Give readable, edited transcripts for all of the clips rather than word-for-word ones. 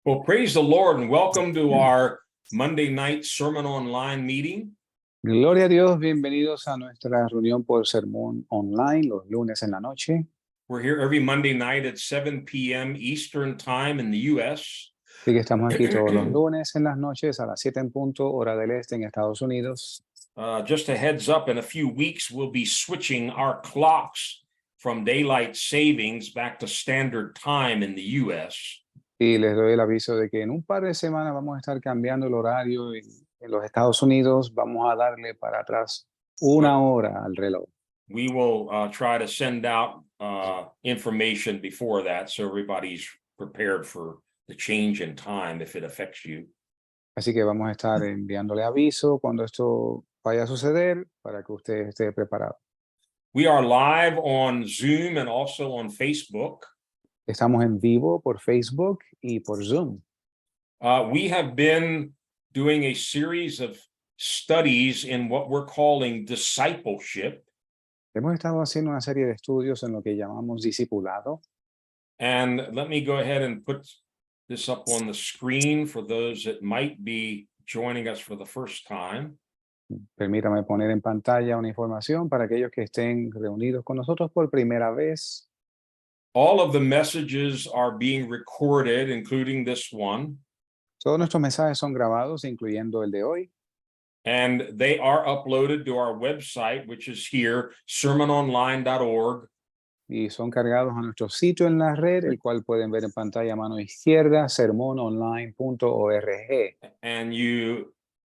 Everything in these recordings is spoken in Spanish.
Well, praise the Lord and welcome to our Monday night sermon online meeting. Gloria a Dios, bienvenidos a nuestra reunión por sermón online los lunes en la noche. We're here every Monday night at 7 p.m. Eastern Time in the U.S. Así que estamos aquí todos los lunes en las noches a las 7 en punto, hora del este en Estados Unidos. Just a heads up, in a few weeks, we'll be switching our clocks from daylight savings back to standard time in the U.S. Y les doy el aviso de que en un par de semanas vamos a estar cambiando el horario en los Estados Unidos. Vamos a darle para atrás una hora al reloj. We will try to send out information before that so everybody's prepared for the change in time if it affects you. Así que vamos a estar enviándole aviso cuando esto vaya a suceder para que usted esté preparado. We are live on Zoom and also on Facebook. Estamos en vivo por Facebook y por Zoom. We have been doing a series of studies in what we're calling discipleship. Hemos estado haciendo una serie de estudios en lo que llamamos discipulado. And let me go ahead and put this up on the screen for those that might be joining us for the first time. Permítame poner en pantalla una información para aquellos que estén reunidos con nosotros por primera vez. All of the messages are being recorded, including this one. Todos nuestros mensajes son grabados, incluyendo el de hoy. And they are uploaded to our website, which is here, sermononline.org. Y son cargados a nuestro sitio en la red, el cual pueden ver en pantalla a mano izquierda, sermononline.org. And you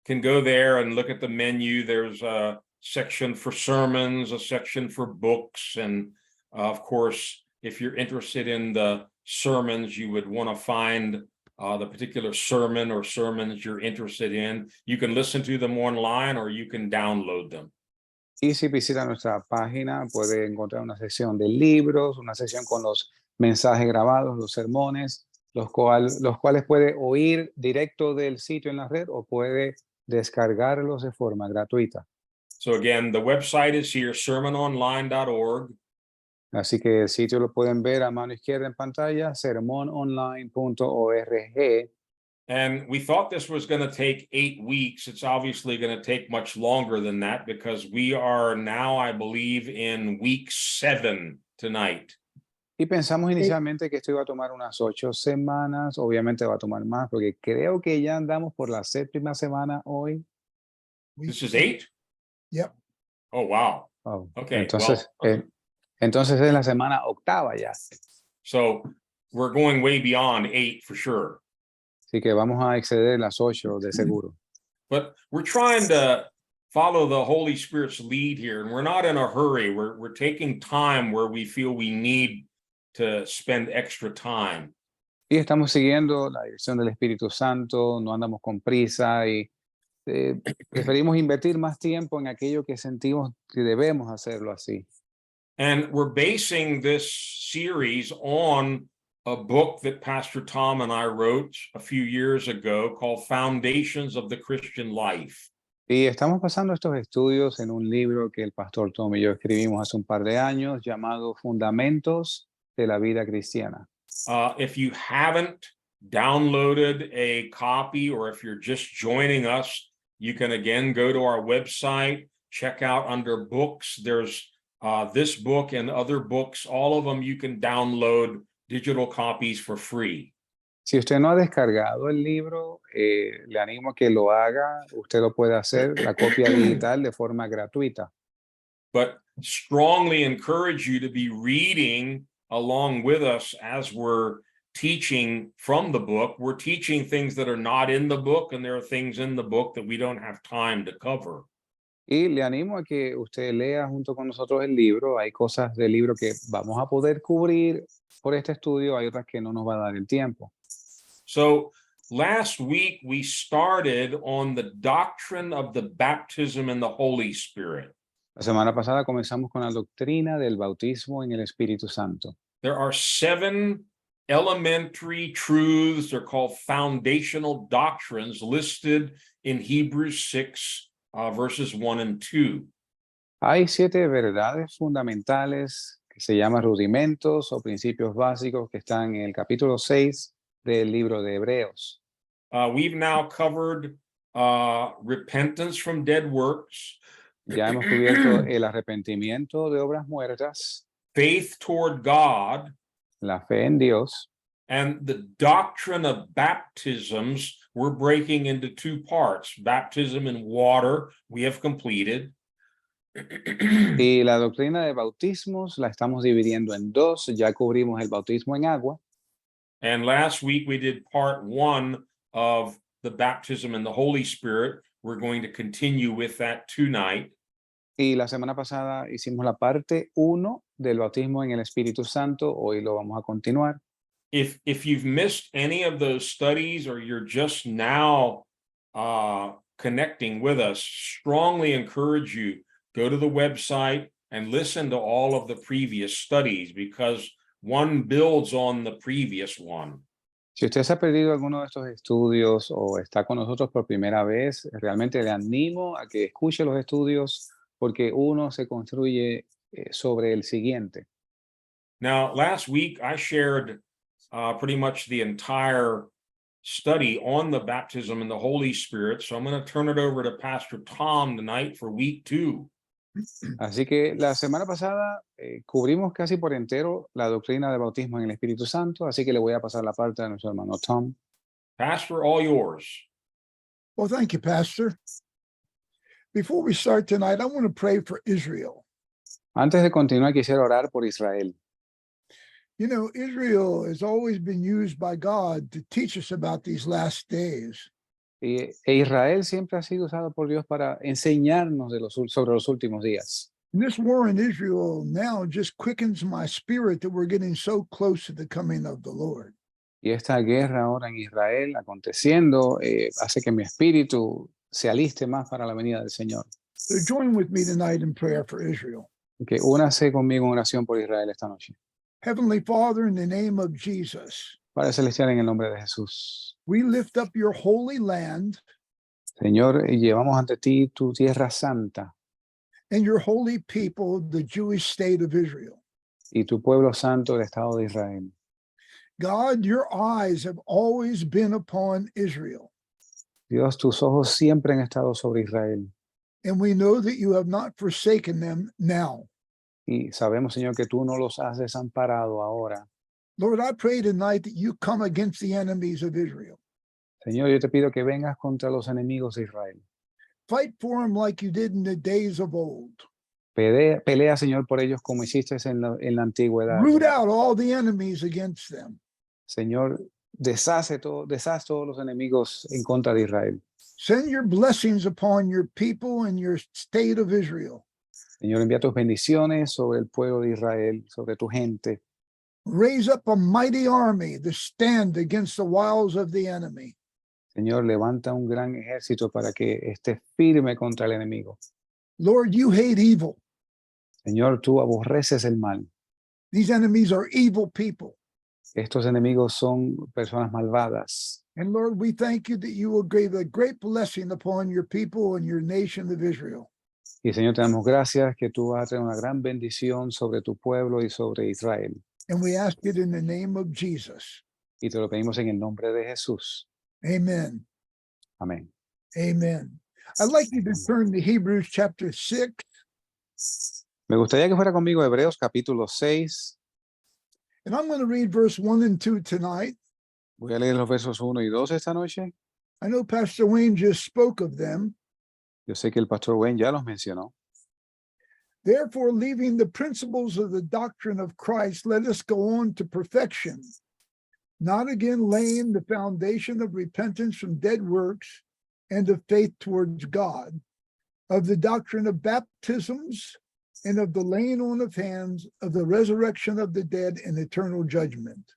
can go there and look at the menu. There's a section for sermons, a section for books. And of course, if you're interested in the sermons, you would want to find the particular sermon or sermons you're interested in. You can listen to them online or you can download them. Y si visita nuestra página, puede encontrar una sección de libros, una sección con los mensajes grabados, los sermones, los cuales puede oír directo del sitio en la red o puede descargarlos de forma gratuita. So again, the website is here, sermononline.org. Así que el sitio lo pueden ver a mano izquierda en pantalla, sermononline.org. And we thought this was going to take 8 weeks. It's obviously going to take much longer than that because we are now, I believe, in week 7 tonight. Y pensamos inicialmente que esto iba a tomar unas 8 semanas. Obviamente va a tomar más porque creo que ya andamos por la 7ª semana hoy. This is 8? Yep. Oh, wow. Oh, Okay. Entonces, well, entonces es la semana 8ª ya. so we're going way beyond 8 for sure. Así que vamos a exceder las 8 de seguro. But we're trying to follow the Holy Spirit's lead here, and we're not in a hurry. We're taking time where we feel we need to spend extra time. Y estamos siguiendo la dirección del Espíritu Santo, no andamos con prisa y preferimos invertir más tiempo en aquello que sentimos que debemos hacerlo así. And we're basing this series on a book that Pastor Tom and I wrote a few years ago called Foundations of the Christian Life. Y estamos pasando estos estudios en un libro que el pastor Tom y yo escribimos hace un par de años llamado Fundamentos de la Vida Cristiana. If you haven't downloaded a copy or if you're just joining us, you can again go to our website, check out under books. There's this book and other books, all of them you can download digital copies for free. Si usted no ha descargado el libro, le animo a que lo haga. Usted lo puede hacer, la copia digital, de forma gratuita. But strongly encourage you to be reading along with us as we're teaching from the book. We're teaching things that are not in the book, and there are things in the book that we don't have time to cover. Y le animo a que usted lea junto con nosotros el libro. Hay cosas del libro que vamos a poder cubrir por este estudio, hay otras que no nos va a dar el tiempo. So last week we started on the doctrine of the baptism in the Holy Spirit. La semana pasada comenzamos con la doctrina del bautismo en el Espíritu Santo. There are 7 elementary truths, they're called foundational doctrines, listed in Hebrews 6, verses 1 and 2. Hay 7 verdades fundamentales que se llama Rudimentos o Principios Básicos, que están en el capítulo 6 del libro de Hebreos. We've now covered repentance from dead works, Ya hemos cubierto el arrepentimiento de obras muertas, faith toward God, la fe en Dios, and the doctrine of baptisms. We're breaking into two parts. Baptism in water, we have completed. y la doctrina de bautismos la estamos dividiendo en dos. Ya cubrimos el bautismo en agua. And last week we did part 1 of the baptism in the Holy Spirit. We're going to continue with that tonight. Y la semana pasada hicimos la parte 1 del bautismo en el Espíritu Santo. Hoy lo vamos a continuar. If you've missed any of those studies or you're just now connecting with us, strongly encourage you, go to the website and listen to all of the previous studies, because one builds on the previous one. Si usted se ha perdido alguno de estos estudios o está con nosotros por primera vez, realmente le animo a que escuche los estudios, porque uno se construye sobre el siguiente. Now, last week I shared pretty much the entire study on the baptism in the Holy Spirit. So I'm going to turn it over to Pastor Tom tonight for week 2. Así que la semana pasada cubrimos casi por entero la doctrina del bautismo en el Espíritu Santo, así que le voy a pasar la parte a nuestro hermano Tom. Pastor, all yours. Well, thank you, Pastor. Before we start tonight, I want to pray for Israel. Antes de continuar, quisiera orar por Israel. You know, Israel has always been used by God to teach us about these last days. E Israel siempre ha sido usado por Dios para enseñarnos sobre los últimos días. And this war in Israel now just quickens my spirit that we're getting so close to the coming of the Lord. Y esta guerra ahora en Israel aconteciendo hace que mi espíritu se aliste más para la venida del Señor. So join with me tonight in prayer for Israel. Que únase conmigo en oración por Israel esta noche. Heavenly Father, in the name of Jesus, Padre Celestial, en el nombre de Jesús. we lift up your holy land Señor, llevamos ante ti tu tierra santa and your holy people, the Jewish state of Israel. y tu pueblo santo, el Estado de Israel. God, your eyes have always been upon Israel. Dios, tus ojos siempre han estado sobre Israel. And we know that you have not forsaken them now. Y sabemos, Señor, que tú no los has desamparado ahora. Lord, I pray tonight that you come against the enemies of Israel. Señor, yo te pido que vengas contra los enemigos de Israel. Fight for them like you did in the days of old. Pelea, Señor, por ellos como hiciste en la antigüedad. Root out all the enemies against them. Señor, deshaz todos los enemigos en contra de Israel. Send your blessings upon your people and your state of Israel. Señor, envía tus bendiciones sobre el pueblo de Israel, sobre tu gente. Raise up a mighty army to stand against the wiles of the enemy. Señor, levanta un gran ejército para que esté firme contra el enemigo. Lord, you hate evil. Señor, tú aborreces el mal. These enemies are evil people. Estos enemigos son personas malvadas. And Lord, we thank you that you will give a great blessing upon your people and your nation of Israel. Y Señor, te damos gracias que tú vas a traer una gran bendición sobre tu pueblo y sobre Israel. And we ask it in the name of Jesus. Y te lo pedimos en el nombre de Jesús. Amen. Amén. Amen. I'd like you to turn to Hebrews chapter 6. Me gustaría que fuera conmigo a Hebreos capítulo 6. And I'm going to read verse 1 and 2 tonight. Voy a leer los versos 1 y 2 esta noche. I know Pastor Wayne just spoke of them. Yo sé que el pastor Wayne ya los mencionó. Therefore, leaving the principles of the doctrine of Christ, let us go on to perfection, not again laying the foundation of repentance from dead works and of faith towards God, of the doctrine of baptisms, and of the laying on of hands, of the resurrection of the dead and eternal judgment.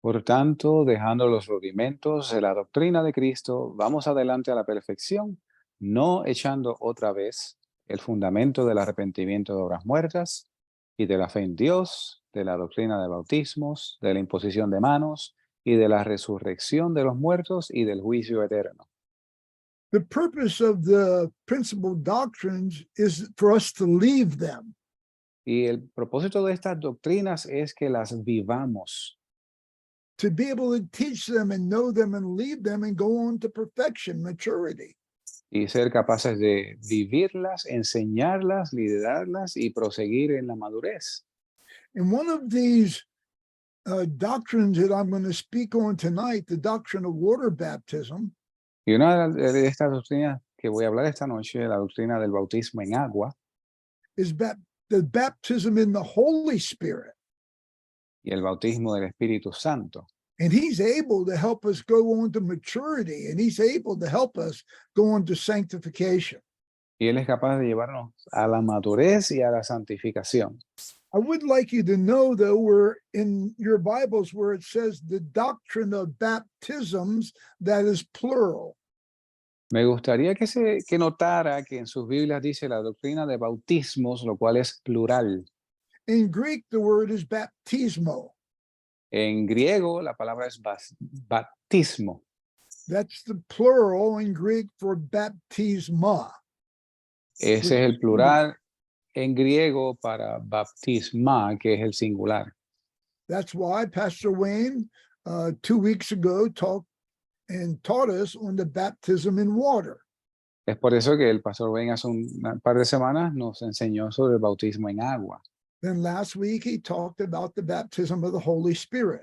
Por tanto, dejando los rudimentos de la doctrina de Cristo, vamos adelante a la perfección, no echando otra vez el fundamento del arrepentimiento de obras muertas y de la fe en Dios, de la doctrina de bautismos, de la imposición de manos y de la resurrección de los muertos y del juicio eterno. The purpose of the principal doctrines is for us to leave them. Y el propósito de estas doctrinas es que las vivamos, to be able to teach them and know them and lead them and go on to perfection, maturity. y ser capaces de vivirlas, enseñarlas, liderarlas y proseguir en la madurez. And one of these doctrines that I'm going to speak on tonight, the doctrine of water baptism, Y una de estas doctrinas que voy a hablar esta noche, la doctrina del bautismo en agua is the baptism in the Holy Spirit. y el bautismo del Espíritu Santo. And he's able to help us go on to maturity, and he's able to help us go on to sanctification. Y Él es capaz de llevarnos a la madurez y a la santificación. I would like you to know, though, where in your Bibles where it says the doctrine of baptisms, that is plural. Me gustaría que notara que en sus Biblias dice la doctrina de bautismos, lo cual es plural. In Greek, the word is baptismo. En griego, la palabra es baptismo. That's the plural in Greek for baptisma. Ese es el plural en griego para baptisma, que es el singular. That's why Pastor Wayne 2 weeks ago taught us on the baptism in water. Es por eso que el pastor Ben hace un par de semanas nos enseñó sobre el bautismo en agua. Then last week he talked about the baptism of the Holy Spirit.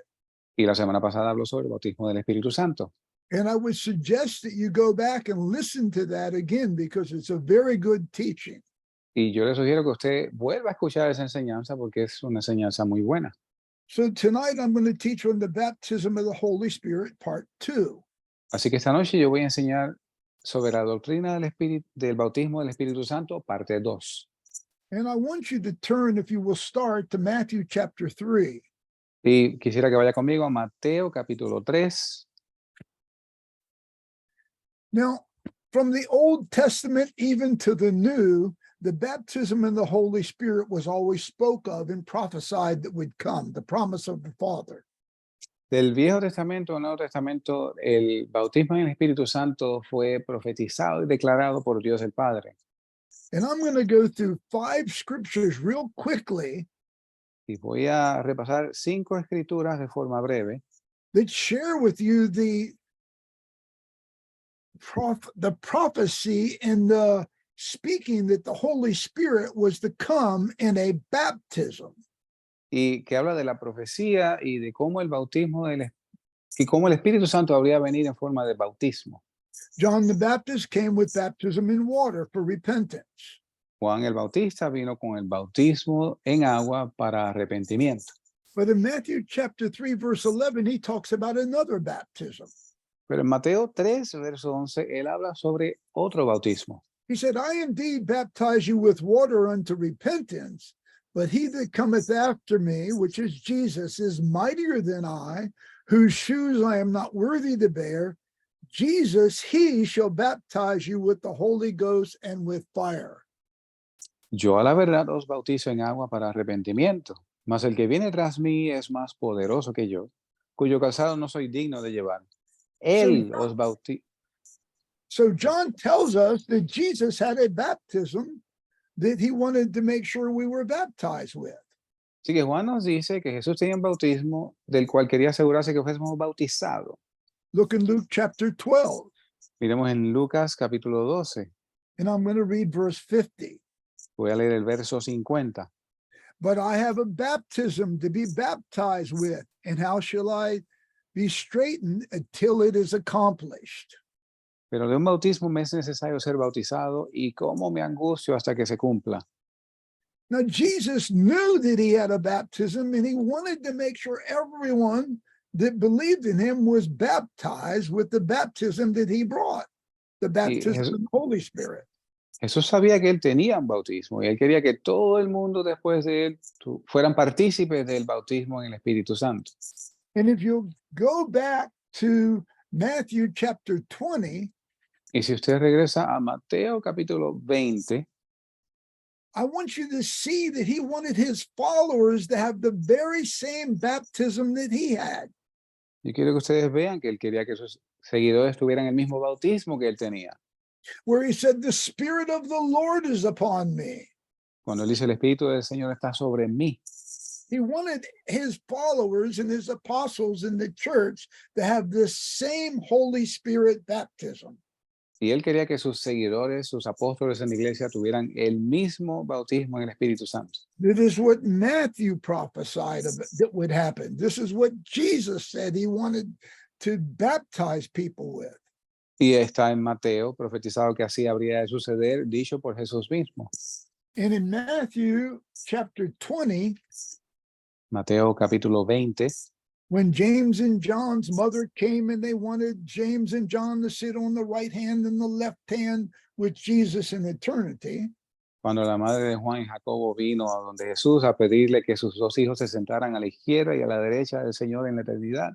Y la semana pasada habló sobre el bautismo del Espíritu Santo. And I would suggest that you go back and listen to that again because it's a very good teaching. Y yo le sugiero que usted vuelva a escuchar esa enseñanza porque es una enseñanza muy buena. So tonight I'm going to teach on the baptism of the Holy Spirit, part 2. Así que esta noche yo voy a enseñar sobre la doctrina del bautismo del Espíritu Santo, parte 2. And I want you to turn, if you will start, to Matthew chapter 3. Y quisiera que vaya conmigo a Mateo capítulo 3. Now, from the Old Testament even to the New, the baptism in the Holy Spirit was always spoke of and prophesied that would come, the promise of the Father. Del Viejo Testamento al Nuevo Testamento, el bautismo en el Espíritu Santo fue profetizado y declarado por Dios el Padre. And I'm going to go through 5 scriptures real quickly Y voy a repasar 5 escrituras de forma breve that share with you the prophecy and the speaking that the Holy Spirit was to come in a baptism. y que habla de la profecía y de cómo el bautismo y cómo el Espíritu Santo habría venido en forma de bautismo. John the Baptist came with baptism in water for repentance. Juan el Bautista vino con el bautismo en agua para arrepentimiento. But in Matthew chapter 3, verse 11, he talks about another baptism. Pero en Mateo 3, verso 11, él habla sobre otro bautismo. He said, I indeed baptize you with water unto repentance, but he that cometh after me, which is Jesus, is mightier than I, whose shoes I am not worthy to bear. Jesus, he shall baptize you with the Holy Ghost and with fire. Yo a la verdad os bautizo en agua para arrepentimiento, mas el que viene tras mí es más poderoso que yo, cuyo calzado no soy digno de llevar. Él os bautiza. So John tells us that Jesus had a baptism that he wanted to make sure we were baptized with. Así que Juan nos dice que Jesús tenía un bautismo del cual quería asegurarse que fuésemos bautizados. Look in Luke chapter 12, Miremos en Lucas capítulo 12. and I'm going to read verse 50. Voy a leer el verso 50. But I have a baptism to be baptized with, and how shall I be straitened until it is accomplished? Pero de un bautismo me es necesario ser bautizado, y cómo me angustio hasta que se cumpla. Now, Jesus knew that he had a baptism, and he wanted to make sure everyone that believed in him was baptized with the baptism that he brought, the baptism of the Holy Spirit. Jesús sabía que él tenía un bautismo y él quería que todo el mundo después de él fueran partícipes del bautismo en el Espíritu Santo. And if you go back to Matthew chapter 20, y si usted regresa a Mateo capítulo 20, I want you to see that he wanted his followers to have the very same baptism that he had. Yo quiero que ustedes vean que él quería que sus seguidores tuvieran el mismo bautismo que él tenía. Where he said, the Spirit of the Lord is upon me. Cuando él dice el Espíritu del Señor está sobre mí. He wanted his followers and his apostles in the church to have this same Holy Spirit baptism. Y él quería que sus seguidores, sus apóstoles en la iglesia tuvieran el mismo bautismo en el Espíritu Santo. This is what Matthew prophesied that would happen. This is what Jesus said he wanted to baptize people with. Y está en Mateo, profetizado que así habría de suceder, dicho por Jesús mismo. And in Matthew chapter 20, Mateo capítulo 20, when James and John's mother came and they wanted James and John to sit on the right hand and the left hand with Jesus in eternity, cuando la madre de Juan y Jacobo vino a donde Jesús a pedirle que sus dos hijos se sentaran a la izquierda y a la derecha del Señor en la eternidad.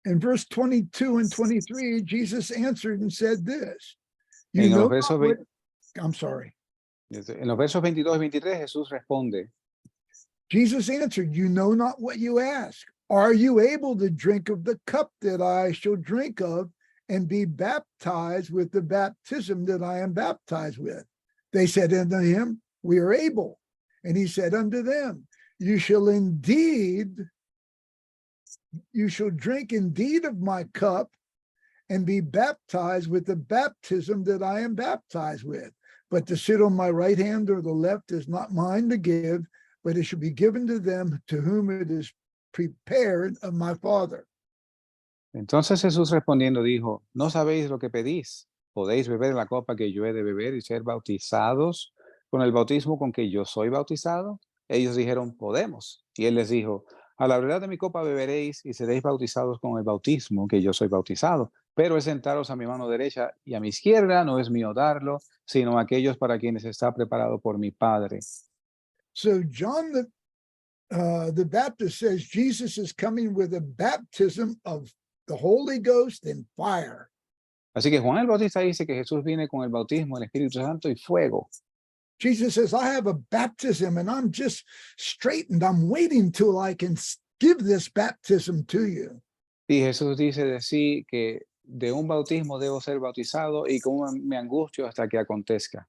in verse 22 and 23, Jesus answered and said this. You En know los versos not what, I'm sorry. En los versos 22 y 23 Jesús responde, Jesus answered, you know not what you ask. Are you able to drink of the cup that I shall drink of and be baptized with the baptism that I am baptized with? They said unto him, we are able. And he said unto them, you shall drink indeed of my cup and be baptized with the baptism that I am baptized with. But to sit on my right hand or the left is not mine to give, but it shall be given to them to whom it is prepared of my Father. Entonces Jesús respondiendo dijo, ¿no sabéis lo que pedís? ¿Podéis beber la copa que yo he de beber y ser bautizados con el bautismo con que yo soy bautizado? Ellos dijeron, podemos. Y él les dijo, a la verdad de mi copa beberéis y seréis bautizados con el bautismo que yo soy bautizado. Pero el sentaros a mi mano derecha y a mi izquierda no es mío darlo, sino a aquellos para quienes está preparado por mi Padre. So John the Baptist says Jesus is coming with a baptism of the Holy Ghost and fire. Así que Juan el Bautista dice que Jesús viene con el bautismo del Espíritu Santo y fuego. Jesus says, I have a baptism and I'm just straightened. I'm waiting till I can give this baptism to you. Y Jesús dice de sí que de un bautismo debo ser bautizado y como me angustio hasta que acontezca.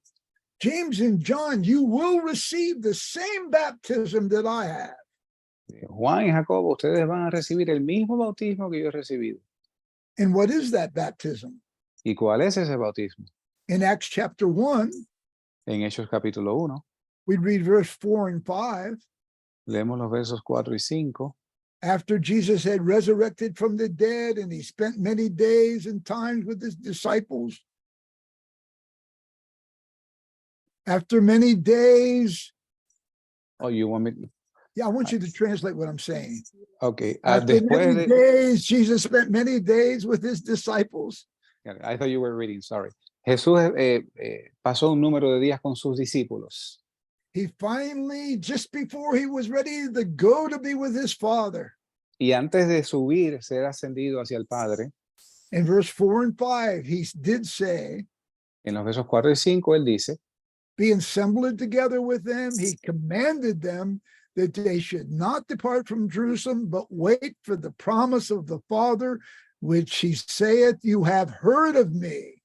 James and John, you will receive the same baptism that I have. Juan y Jacobo, ustedes van a recibir el mismo bautismo que yo he recibido. And what is that baptism? ¿Y cuál es ese bautismo? In Acts chapter 1, En Hechos capítulo 1, we read verse 4 and 5. leemos los versos 4 y 5. After Jesus had resurrected from the dead and he spent many days and times with his disciples. After many days, Oh, you want me? yeah, I want you to translate what I'm saying. Okay. After Después many de, days, Jesus spent many days with his disciples. I thought you were reading, sorry. Jesús pasó un número de días con sus discípulos. He finally, just before he was ready to go to be with his Father, Y antes de subir, ser ascendido hacia el Padre, in verse 4 and 5, he did say, en los versos 4 y 5, él dice, being assembled together with them, he commanded them that they should not depart from Jerusalem, but wait for the promise of the Father, which he saith, you have heard of me.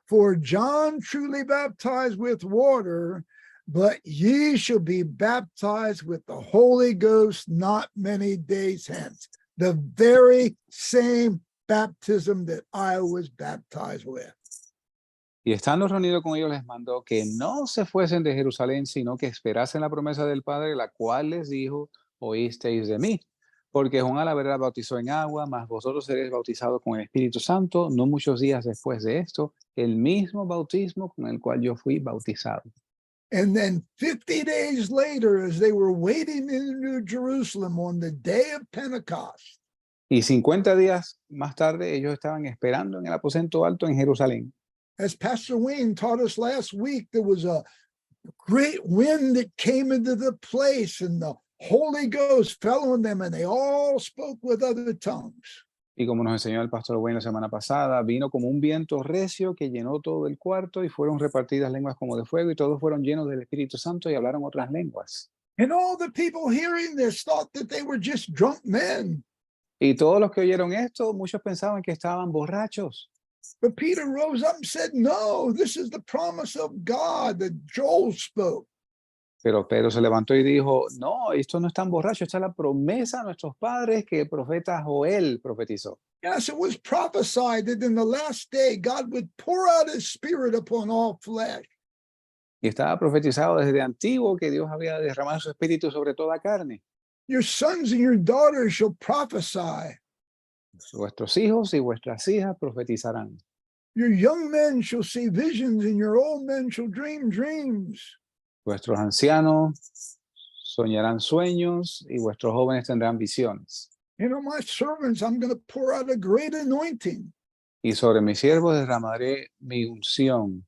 For John truly baptized with water, but ye shall be baptized with the Holy Ghost not many days hence. The very same baptism that I was baptized with. y estando reunido con ellos les mandó que no se fuesen de Jerusalén, sino que esperasen la promesa del Padre, la cual les dijo, oísteis de mí. Porque Juan a la verdad bautizó en agua, mas vosotros seréis bautizados con el Espíritu Santo, no muchos días después de esto, el mismo bautismo con el cual yo fui bautizado. And then 50 days later, as they were waiting in New Jerusalem on the day of Pentecost, Y 50 días más tarde, ellos estaban esperando en el aposento alto en Jerusalén. as Pastor Wayne taught us last week, there was a great wind that came into the place and the Holy Ghost fell on them and they all spoke with other tongues. Y como nos enseñó el pastor Wayne la semana pasada, vino como un viento recio que llenó todo el cuarto y fueron repartidas lenguas como de fuego y todos fueron llenos del Espíritu Santo y hablaron otras lenguas. And all the people hearing this thought that they were just drunk men. Y todos los que oyeron esto, muchos pensaban que estaban borrachos. But Peter rose up and said, no, this is the promise of God that Joel spoke. Pero Pedro se levantó y dijo, no, esto no es tan borracho, esta es la promesa a nuestros padres que el profeta Joel profetizó. Yes, it was prophesied that in the last day God would pour out his spirit upon all flesh. Y estaba profetizado desde antiguo que Dios había derramado su espíritu sobre toda carne. Your sons and your daughters shall prophesy. Vuestros hijos y vuestras hijas profetizarán. Your young men shall see visions, and your old men shall dream dreams. Vuestros ancianos soñarán sueños y vuestros jóvenes tendrán visiones. And on my servants, I'm going to pour out a great anointing. Y sobre mis siervos derramaré mi unción.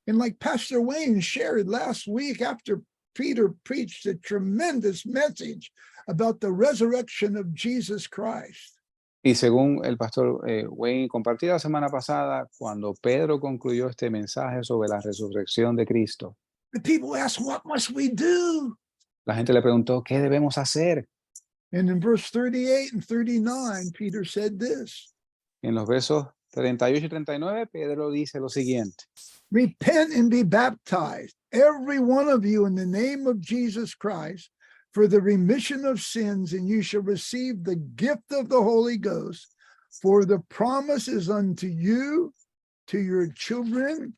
And like Pastor Wayne shared last week after Peter preached a tremendous message about the resurrection of Jesus Christ. Y según el pastor Wayne compartió la semana pasada, cuando Pedro concluyó este mensaje sobre la resurrección de Cristo, The people asked, what must we do? la gente le preguntó, ¿qué debemos hacer? And in verse 38 and 39, Peter said this: En los versos 38 y 39, Pedro dice lo siguiente. repent and be baptized, every one of you, in the name of Jesus Christ, for the remission of sins, and you shall receive the gift of the Holy Ghost. For the promise is unto you, to your children,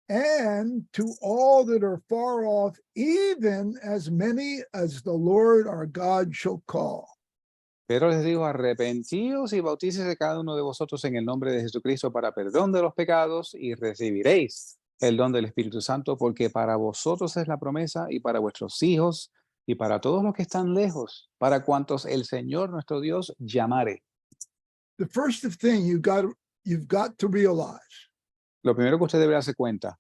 and to all that are far off, even as many as the Lord our God shall call. Pedro les dijo, arrepentíos y bautícese cada uno de vosotros en el nombre de Jesucristo para perdón de los pecados y recibiréis el don del Espíritu Santo, porque para vosotros es la promesa y para vuestros hijos y para todos los que están lejos, para cuantos el Señor nuestro Dios llamare. The first thing you've got to realize, Lo primero que usted debe darse cuenta,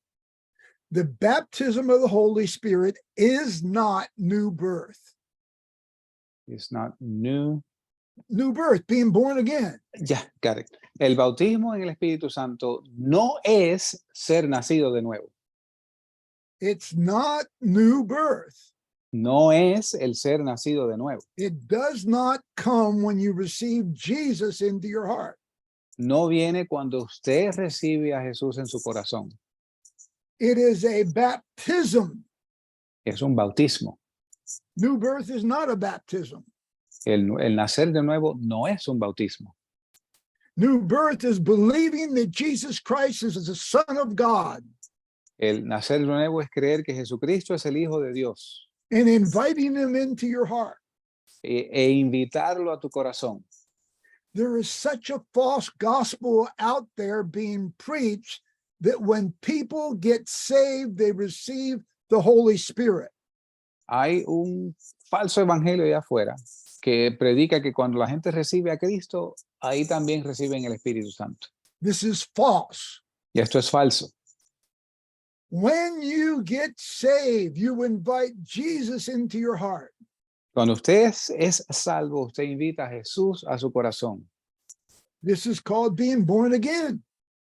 the baptism of the Holy Spirit is not new birth. is not new. New birth, being born again. Ya, got it. El bautismo en el Espíritu Santo no es ser nacido de nuevo. It's not new birth. No es el ser nacido de nuevo. It does not come when you receive Jesus into your heart. No viene cuando usted recibe a Jesús en su corazón. It is a baptism. Es un bautismo. New birth is not a baptism. El nacer de nuevo no es un bautismo. New birth is believing that Jesus Christ is the Son of God El nacer de nuevo es creer que Jesucristo es el Hijo de Dios and inviting him into your heart. e invitarlo a tu corazón. There is such a false gospel out there being preached that when people get saved, they receive the Holy Spirit. Hay un falso evangelio allá afuera que predica que cuando la gente recibe a Cristo, ahí también reciben el Espíritu Santo. This is false. Y esto es falso. When you get saved, you invite Jesus into your heart. Cuando usted es salvo, usted invita a Jesús a su corazón. This is called being born again.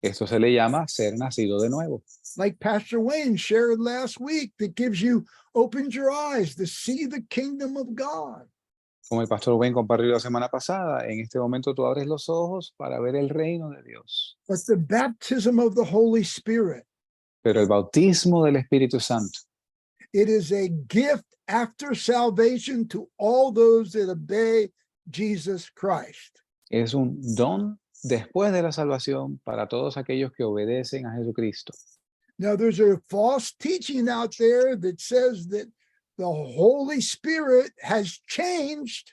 Esto se le llama ser nacido de nuevo. Like Pastor Wayne shared last week, that opens your eyes to see the kingdom of God. Como el pastor Wayne compartió la semana pasada, en este momento tú abres los ojos para ver el reino de Dios. But the baptism of the Holy Spirit, Pero el bautismo del Espíritu Santo it is a gift after salvation to all those that obey Jesus Christ. es un don después de la salvación para todos aquellos que obedecen a Jesucristo. Now, there's a false teaching out there that says that the Holy Spirit has changed.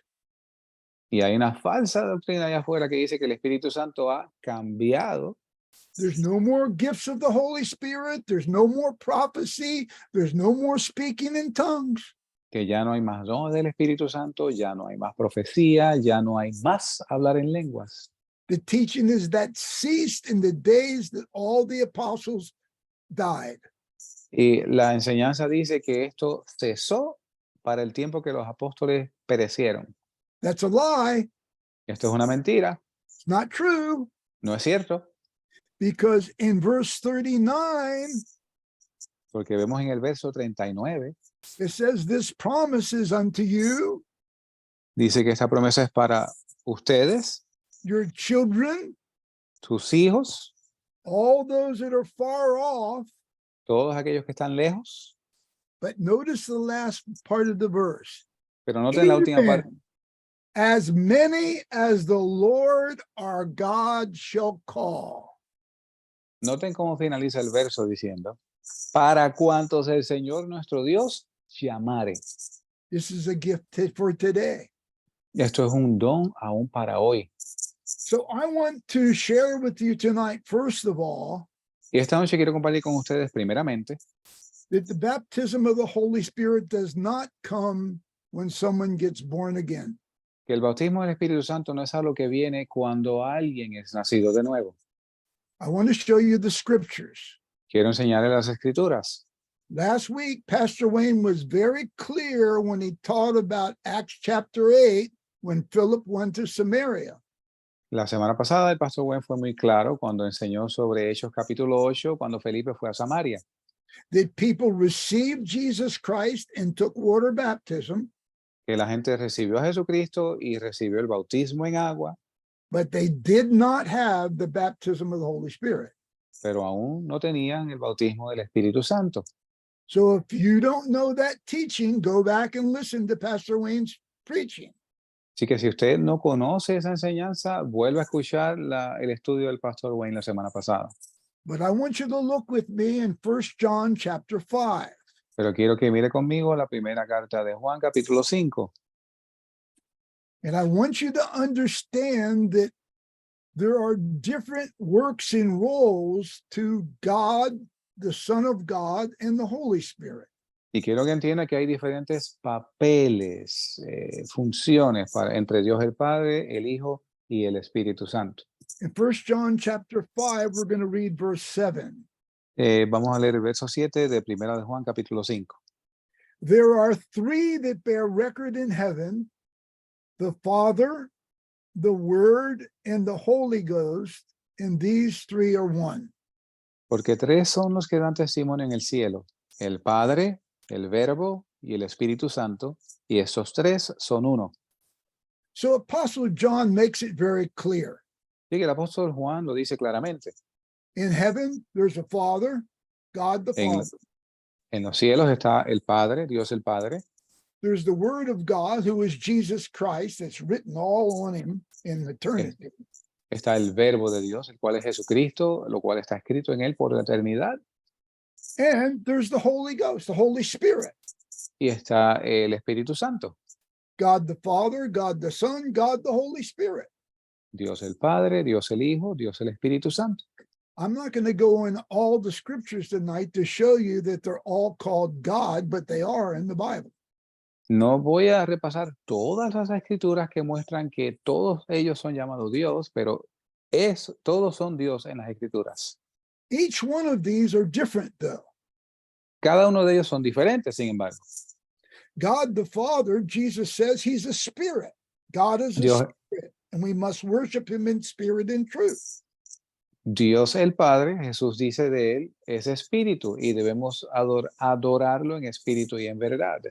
Y hay una falsa doctrina allá afuera que dice que el Espíritu Santo ha cambiado. There's no more gifts of the Holy Spirit. There's no more prophecy. There's no more speaking in tongues. Que ya no hay más dones del Espíritu Santo, ya no hay más profecía, ya no hay más hablar en lenguas. The teaching is that ceased in the days that all the apostles died. Y la enseñanza dice que esto cesó para el tiempo que los apóstoles perecieron. That's a lie. Esto es una mentira, It's not true, no es cierto, because in verse 39, porque vemos en el verso 39, it says, this promise is unto you, dice que esta promesa es para ustedes, your children, sus hijos, all those that are far off, todos aquellos que están lejos, But notice the last part of the verse. Pero noten la última parte. Even as many as the Lord our God shall call. Noten cómo finaliza el verso diciendo, para cuantos el Señor nuestro Dios llamare. This is a gift for today. Esto es un don aún para hoy. So I want to share with you tonight, first of all, Y esta noche quiero compartir con ustedes primeramente that the baptism of the Holy Spirit does not come when someone gets born again. que el bautismo del Espíritu Santo no es algo que viene cuando alguien es nacido de nuevo. I want to show you the scriptures. Quiero enseñarles las escrituras. Last week, Pastor Wayne was very clear when he taught about Acts chapter 8 when Philip went to Samaria. La semana pasada el pastor Gwen fue muy claro cuando enseñó sobre Hechos capítulo 8, cuando Felipe fue a Samaria, That people received Jesus Christ and took water baptism, que la gente recibió a Jesucristo y recibió el bautismo en agua, but they did not have the baptism of the Holy Spirit. pero aún no tenían el bautismo del Espíritu Santo. So if you don't know that teaching, go back and listen to Pastor Wayne's preaching. Así que si usted no conoce esa enseñanza, vuelva a escuchar el estudio del pastor Wayne la semana pasada. But I want you to look with me in 1 John chapter 5. Pero quiero que mire conmigo la primera carta de Juan, capítulo 5. And I want you to understand that there are different works and roles to God, the Son of God, and the Holy Spirit. Y quiero que entienda que hay diferentes papeles, funciones entre Dios el Padre, el Hijo y el Espíritu Santo. In 1 John chapter 5, we're going to read verse 7. Vamos a leer el verso 7 de Primera de Juan, capítulo 5. There are three that bear record in heaven, the Father, the Word, and the Holy Ghost, and these three are one. Porque tres son los que dan testimonio en el cielo, el Padre, el Verbo y el Espíritu Santo, y estos tres son uno. So Apostle John makes it very clear. Y que el apóstol Juan lo dice claramente. In heaven, there's a Father, God the En, Father. en los cielos está el Padre, Dios el Padre. There's the Word of God, who is Jesus Christ, that's written all on him in eternity. Está el Verbo de Dios, el cual es Jesucristo, lo cual está escrito en él por la eternidad. And there's the Holy Ghost, the Holy Spirit. Y está el Espíritu Santo, God the Father, God the Son, God the Holy Spirit. Dios el Padre, Dios el Hijo, Dios el Espíritu Santo. I'm not going to go in all the scriptures tonight to show you that they're all called God, but they are in the Bible. No voy a repasar todas las escrituras que muestran que todos ellos son llamados Dios, pero todos son Dios en las escrituras. Each one of these are different, though. Cada uno de ellos son diferentes, sin embargo. God the Father, Jesus says he's a spirit. God is a Dios, spirit, and we must worship him in spirit and truth. Dios el Padre, Jesús dice de él, es espíritu y debemos adorarlo en espíritu y en verdad.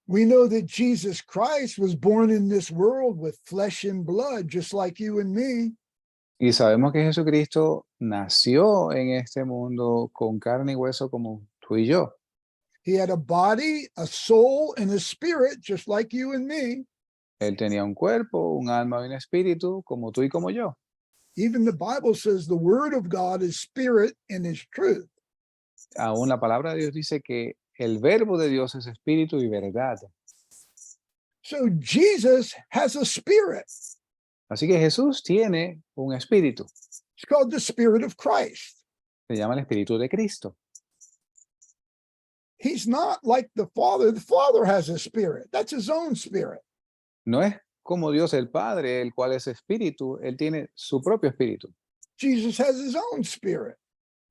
We know that Jesus Christ was born in this world with flesh and blood, just like you and me. Y sabemos que Jesucristo nació en este mundo con carne y hueso como tú y yo. He had a body, a soul, and a spirit, just like you and me. Él tenía un cuerpo, un alma y un espíritu como tú y como yo. Even the Bible says the word of God is spirit and is truth. Aún la palabra de Dios dice que el verbo de Dios es espíritu y verdad. So Jesus has a spirit. Así que Jesús tiene un espíritu. It's called the Spirit of Christ. Se llama el espíritu de Cristo. He's not like the Father. The Father has a spirit. That's his own spirit. No es como Dios el Padre, el cual es espíritu. Él tiene su propio espíritu. Jesus has his own spirit.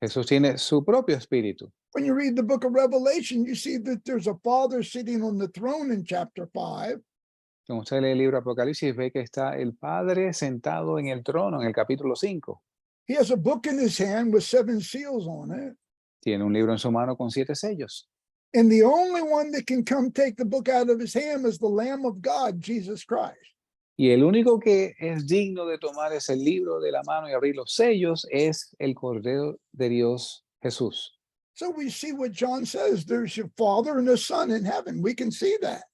Jesús tiene su propio espíritu. When you read the book of Revelation, you see that there's a Father sitting on the throne in chapter 5. Cuando usted lee el libro Apocalipsis, ve que está el Padre sentado en el trono en el capítulo 5. He has a book in his hand with 7 seals on it. Tiene un libro en su mano con 7 sellos. And the only one that can come take the book out of his hand is the Lamb of God, Jesus Christ. Y el único que es digno de tomar ese libro de la mano y abrir los sellos es el Cordero de Dios, Jesús. So we see what John says. There's your Father and the Son in heaven. We can see that.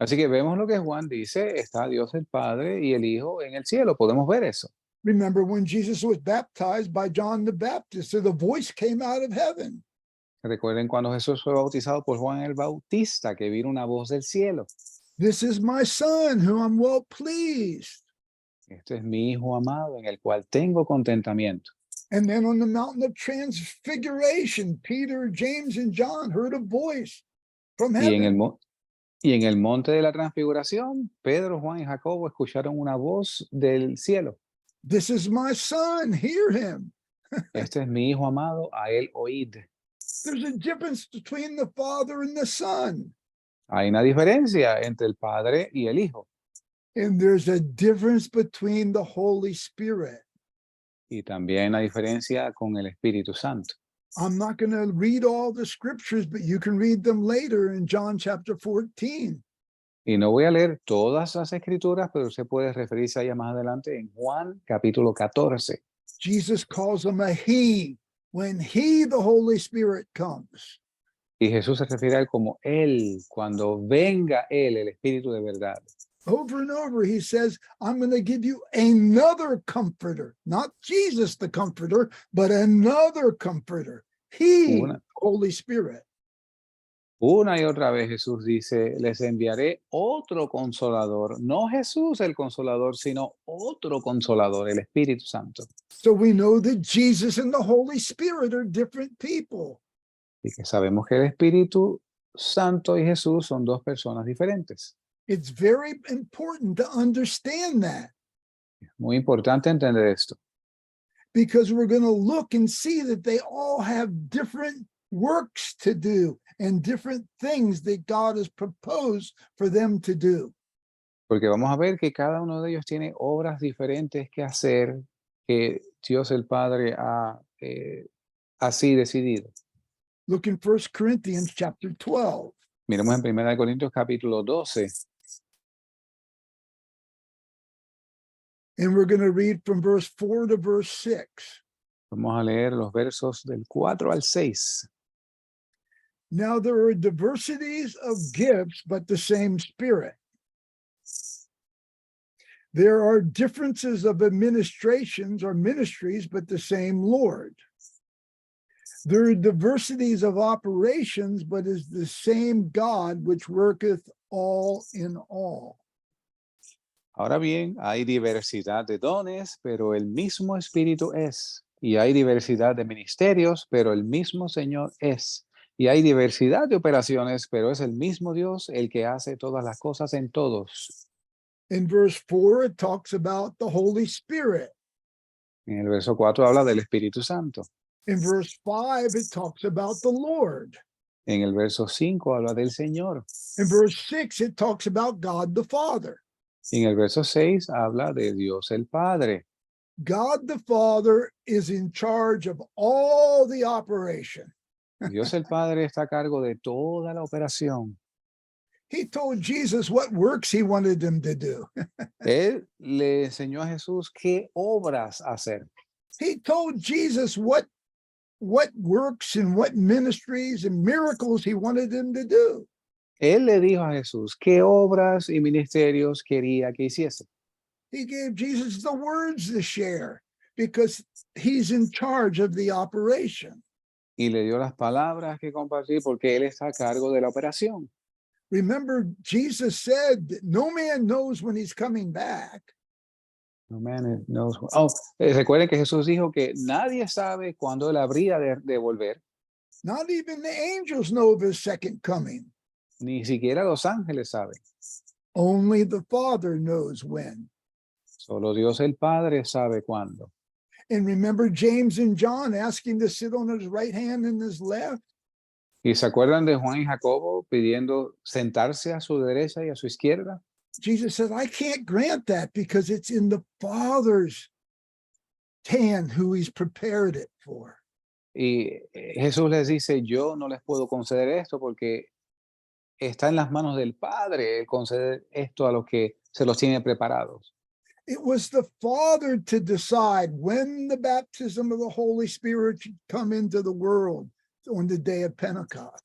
Así que vemos lo que Juan dice, está Dios el Padre y el Hijo en el cielo, podemos ver eso. Remember when Jesus was baptized by John the Baptist, so the voice came out of heaven. Recuerden cuando Jesús fue bautizado por Juan el Bautista, que vino una voz del cielo. This is my son who I'm well pleased. Este es mi Hijo amado en el cual tengo contentamiento. And then on the mountain of transfiguration, Peter, James, and John heard a voice from Y en, heaven. y en el monte de la transfiguración, Pedro, Juan y Jacobo escucharon una voz del cielo. This is my son, hear him. Este es mi Hijo amado, a él oíd. There's a difference between the Father and the Son. Hay una diferencia entre el Padre y el Hijo. And there's a difference between the Holy Spirit. Y también hay una diferencia con el Espíritu Santo. I'm not going to read all the scriptures, but you can read them later in John chapter 14. Y no voy a leer todas las escrituras, pero usted puede referirse a ellas más adelante en Juan capítulo 14. Jesus calls him a he when he, the Holy Spirit, comes. Y Jesús se refiere a él como él, cuando venga él, el Espíritu de verdad. Over and over, he says, I'm going to give you another comforter, not Jesus the comforter, but another comforter. He, Una. Holy Spirit. Una y otra vez Jesús dice, les enviaré otro consolador, no Jesús el consolador, sino otro consolador, el Espíritu Santo. So we know that Jesus and the Holy Spirit are different people. Y que sabemos que el Espíritu Santo y Jesús son dos personas diferentes. It's very important to understand that, Muy importante entender esto, because we're going to look and see that they all have different works to do and different things that God has proposed for them to do. porque vamos a ver que cada uno de ellos tiene obras diferentes que hacer, que Dios el Padre ha así decidido. Look in 1 Corinthians chapter 12. Miremos en 1 Corintios capítulo 12. And we're going to read from verse 4 to verse 6. Vamos a leer los versos del 4 al 6. Now there are diversities of gifts, but the same Spirit. There are differences of administrations or ministries, but the same Lord. There are diversities of operations, but is the same God which worketh all in all. Ahora bien, hay diversidad de dones, pero el mismo Espíritu es. Y hay diversidad de ministerios, pero el mismo Señor es. Y hay diversidad de operaciones, pero es el mismo Dios el que hace todas las cosas en todos. In verse 4, it talks about the Holy Spirit. En el verso 4 habla del Espíritu Santo. In verse 5, it talks about the Lord. En el verso 5 habla del Señor. In verse 6, it talks about God the Father. Y en el verso 6 habla de Dios el Padre. God the Father is in charge of all the operation. Dios el Padre está a cargo de toda la operación. He told Jesus what works he wanted him to do. Él le enseñó a Jesús qué obras hacer. He told Jesus what works and what ministries and miracles he wanted him to do. Él le dijo a Jesús qué obras y ministerios quería que hiciese. He gave Jesus the words to share because he's in charge of the operation. Y le dio las palabras que compartir porque él está a cargo de la operación. Remember, Jesus said that no man knows when he's coming back. No man knows. Recuerden que Jesús dijo que nadie sabe cuándo él habría de volver. Not even the angels know of his second coming. Ni siquiera los ángeles saben. Only the Father knows when. Solo Dios el Padre sabe cuándo. And remember James and John asking to sit on his right hand and his left? ¿Y se acuerdan de Juan y Jacobo pidiendo sentarse a su derecha y a su izquierda? Jesus said, I can't grant that because it's in the Father's hand who he's prepared it for. Y Jesús les dice, yo no les puedo conceder esto porque está en las manos del Padre el conceder esto a los que se los tiene preparados. It was the Father to decide when the baptism of the Holy Spirit should come into the world on the day of Pentecost.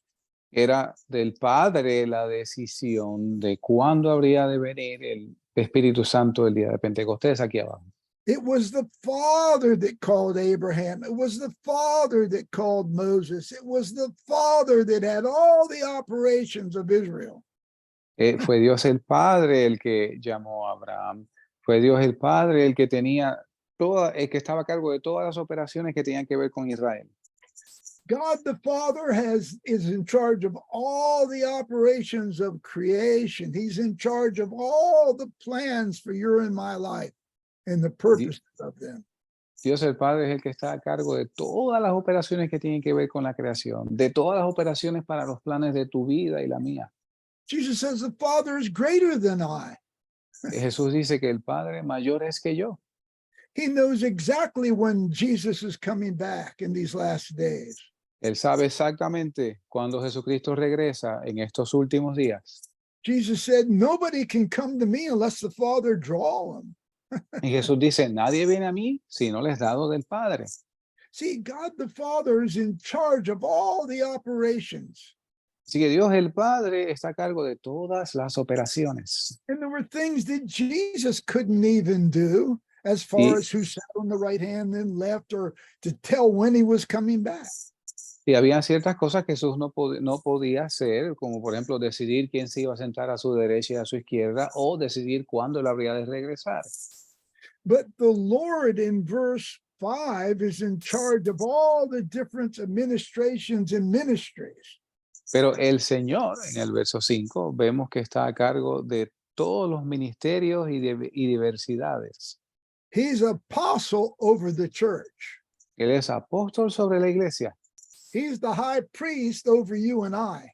Era del Padre la decisión de cuándo habría de venir el Espíritu Santo el día de Pentecostés aquí abajo. It was the Father that called Abraham. It was the Father that called Moses. It was the Father that had all the operations of Israel. Fue Dios el Padre el que llamó a Abraham. Fue Dios el Padre el que tenía el que estaba a cargo de todas las operaciones que tenían que ver con Israel. God the Father is in charge of all the operations of creation. He's in charge of all the plans for your and my life and the purpose of them. Dios el Padre es el que está a cargo de todas las operaciones que tienen que ver con la creación, de todas las operaciones para los planes de tu vida y la mía. Jesus says the Father is greater than I. Jesús dice que el Padre mayor es que yo. He knows exactly when Jesus is coming back in these last days. Él sabe exactamente cuándo Jesucristo regresa en estos últimos días. Jesus said, nobody can come to me unless the Father draw them. Y Jesús dice, nadie viene a mí si no les dado del Padre. See, God the Father is in charge of all the operations. Así que Dios el Padre está a cargo de todas las operaciones. And there were things that Jesus couldn't even do as far as who sat on the right hand and left or to tell when he was coming back. Y había ciertas cosas que Jesús no podía hacer, como por ejemplo decidir quién se iba a sentar a su derecha y a su izquierda o decidir cuándo él habría de regresar. But the Lord in verse 5 is in charge of all the different administrations and ministries. Pero el Señor, en el verso 5, vemos que está a cargo de todos los ministerios y diversidades. He's apostle over the church. Él es apóstol sobre la iglesia. He's the high priest over you and I.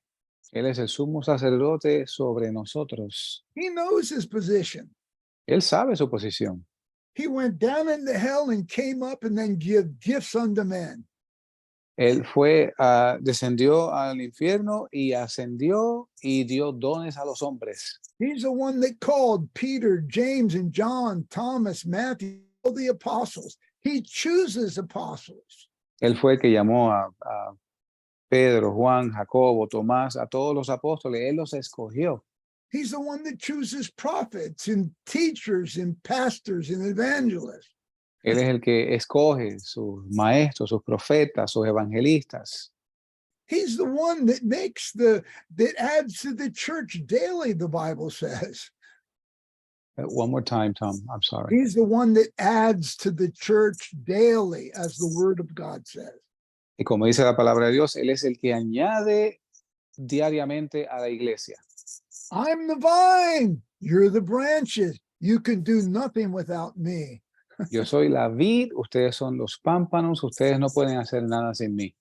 Él es el sumo sacerdote sobre nosotros. He knows his position. Él sabe su posición. He went down into hell and came up and then give gifts unto men. Él descendió al infierno y ascendió y dio dones a los hombres. He's the one that called Peter, James, and John, Thomas, Matthew, all the apostles. He chooses apostles. Él fue el que llamó a Pedro, Juan, Jacobo, Tomás, a todos los apóstoles. Él los escogió. He's the one that chooses prophets and teachers and pastors and evangelists. Él es el que escoge sus maestros, sus profetas, sus evangelistas. He's the one that that adds to the church daily, the Bible says. One more time, Tom. I'm sorry. He's the one that adds to the church daily, as the word of God says. Y como dice la palabra de Dios, Él es el que añade diariamente a la iglesia. I'm the vine, you're the branches. You can do nothing without me. Yo soy la vid, ustedes son los pámpanos, ustedes no pueden hacer nada sin mí.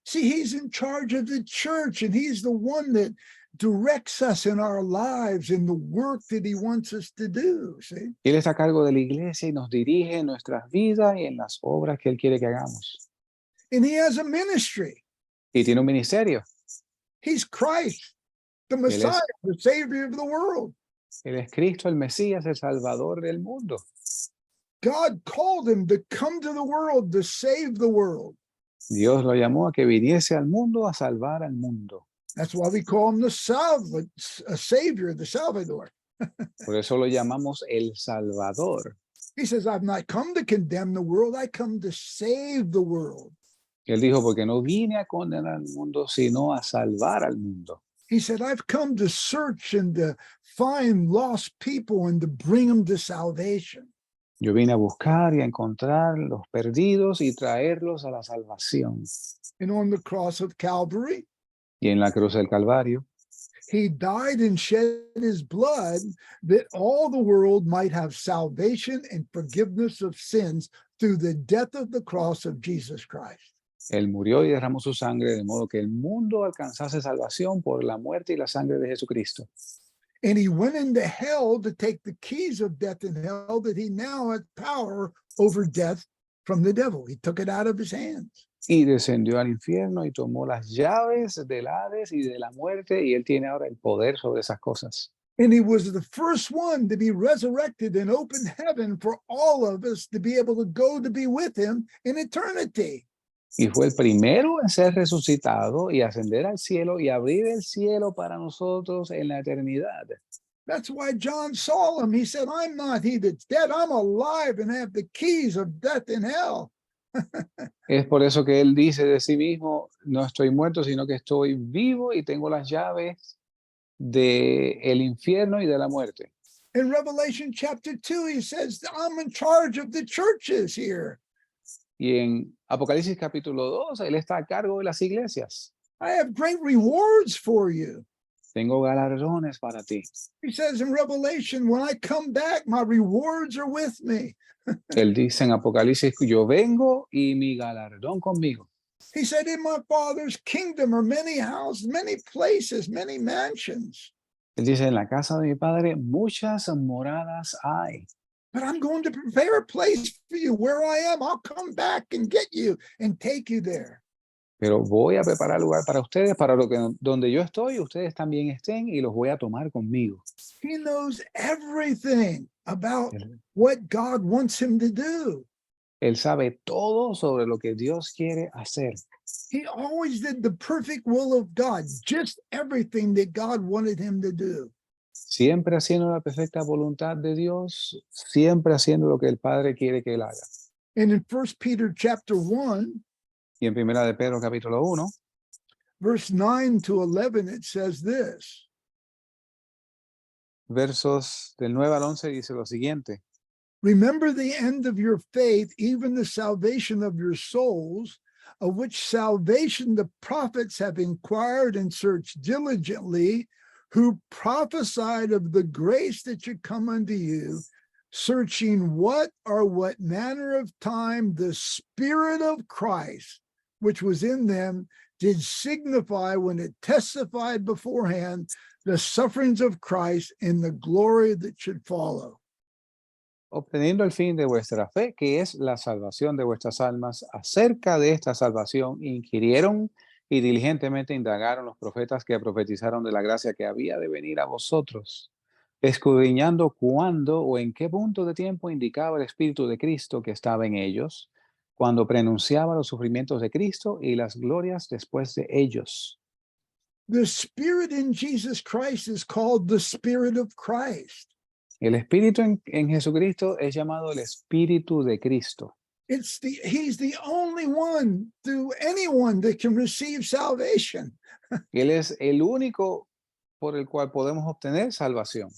See, he's in charge of the church, and he's the one that directs us in our lives in the work that he wants us to do. See? Él está a cargo de la iglesia y nos dirige en nuestras vidas y en las obras que Él quiere que hagamos. And he has a ministry. Y tiene un ministerio. He's Christ, the Messiah, the Savior of the world. Él es Cristo, el Mesías, el Salvador del mundo. God called him to come to the world to save the world. Dios lo llamó a que viniese al mundo a salvar al mundo. That's why we call him the Savior, the Salvador. Por eso lo llamamos el Salvador. He says, I've not come to condemn the world, I come to save the world. Él dijo, porque no vine a condenar al mundo, sino a salvar al mundo. He said, I've come to search and to find lost people and to bring them to salvation. Yo vine a buscar y a encontrar los perdidos y traerlos a la salvación. And on the cross of Calvary, Y en la cruz del Calvario, he died and shed his blood that all the world might have salvation and forgiveness of sins through the death of the cross of Jesus Christ. Él murió y derramó su sangre de modo que el mundo alcanzase salvación por la muerte y la sangre de Jesucristo. And he went into hell to take the keys of death and hell, that he now has power over death from the devil. He took it out of his hands. Y descendió al infierno y tomó las llaves del Hades y de la muerte, y él tiene ahora el poder sobre esas cosas. And he was the first one to be resurrected and open heaven for all of us to be able to go to be with him in eternity. Y fue el primero en ser resucitado y ascender al cielo y abrir el cielo para nosotros en la eternidad. That's why John saw him. He said, I'm not he that's dead. I'm alive and have the keys of death and hell. Es por eso que él dice de sí mismo, no estoy muerto, sino que estoy vivo y tengo las llaves del infierno y de la muerte. In Revelation chapter 2, he says, I'm in charge of the churches here. Y en Apocalipsis capítulo 2, él está a cargo de las iglesias. I have great rewards for you. Tengo galardones para ti. He says in Revelation, when I come back, my rewards are with me. Él dice en Apocalipsis, yo vengo y mi galardón conmigo. He said, in my Father's kingdom are many houses, many places, many mansions. Él dice, en la casa de mi padre muchas moradas hay. But I'm going to prepare a place for you where I am. I'll come back and get you and take you there. Pero voy a preparar lugar para ustedes, para lo que, donde yo estoy, ustedes también estén y los voy a tomar conmigo. He knows everything about Él, what God wants him to do. él sabe todo sobre lo que Dios quiere hacer. He always did the perfect will of God, just everything that God wanted him to do. Siempre haciendo la perfecta voluntad de Dios, siempre haciendo lo que el Padre quiere que él haga. And in 1 Peter chapter 1, Y en Primera de Pedro capítulo 1, verse 9 to 11, it says this. versos del 9 al 11 dice lo siguiente. Remember the end of your faith, even the salvation of your souls, of which salvation the prophets have inquired and searched diligently, who prophesied of the grace that should come unto you, searching what manner of time the Spirit of Christ, which was in them, did signify when it testified beforehand the sufferings of Christ and the glory that should follow. Obteniendo el fin de vuestra fe, que es la salvación de vuestras almas, acerca de esta salvación inquirieron y diligentemente indagaron los profetas que profetizaron de la gracia que había de venir a vosotros, escudriñando cuándo o en qué punto de tiempo indicaba el Espíritu de Cristo que estaba en ellos, cuando prenunciaba los sufrimientos de Cristo y las glorias después de ellos. The Spirit in Jesus Christ is called the Spirit of Christ. El Espíritu en Jesucristo es llamado el Espíritu de Cristo. He's the only one through anyone that can receive salvation. Él es el único por el cual podemos obtener salvación.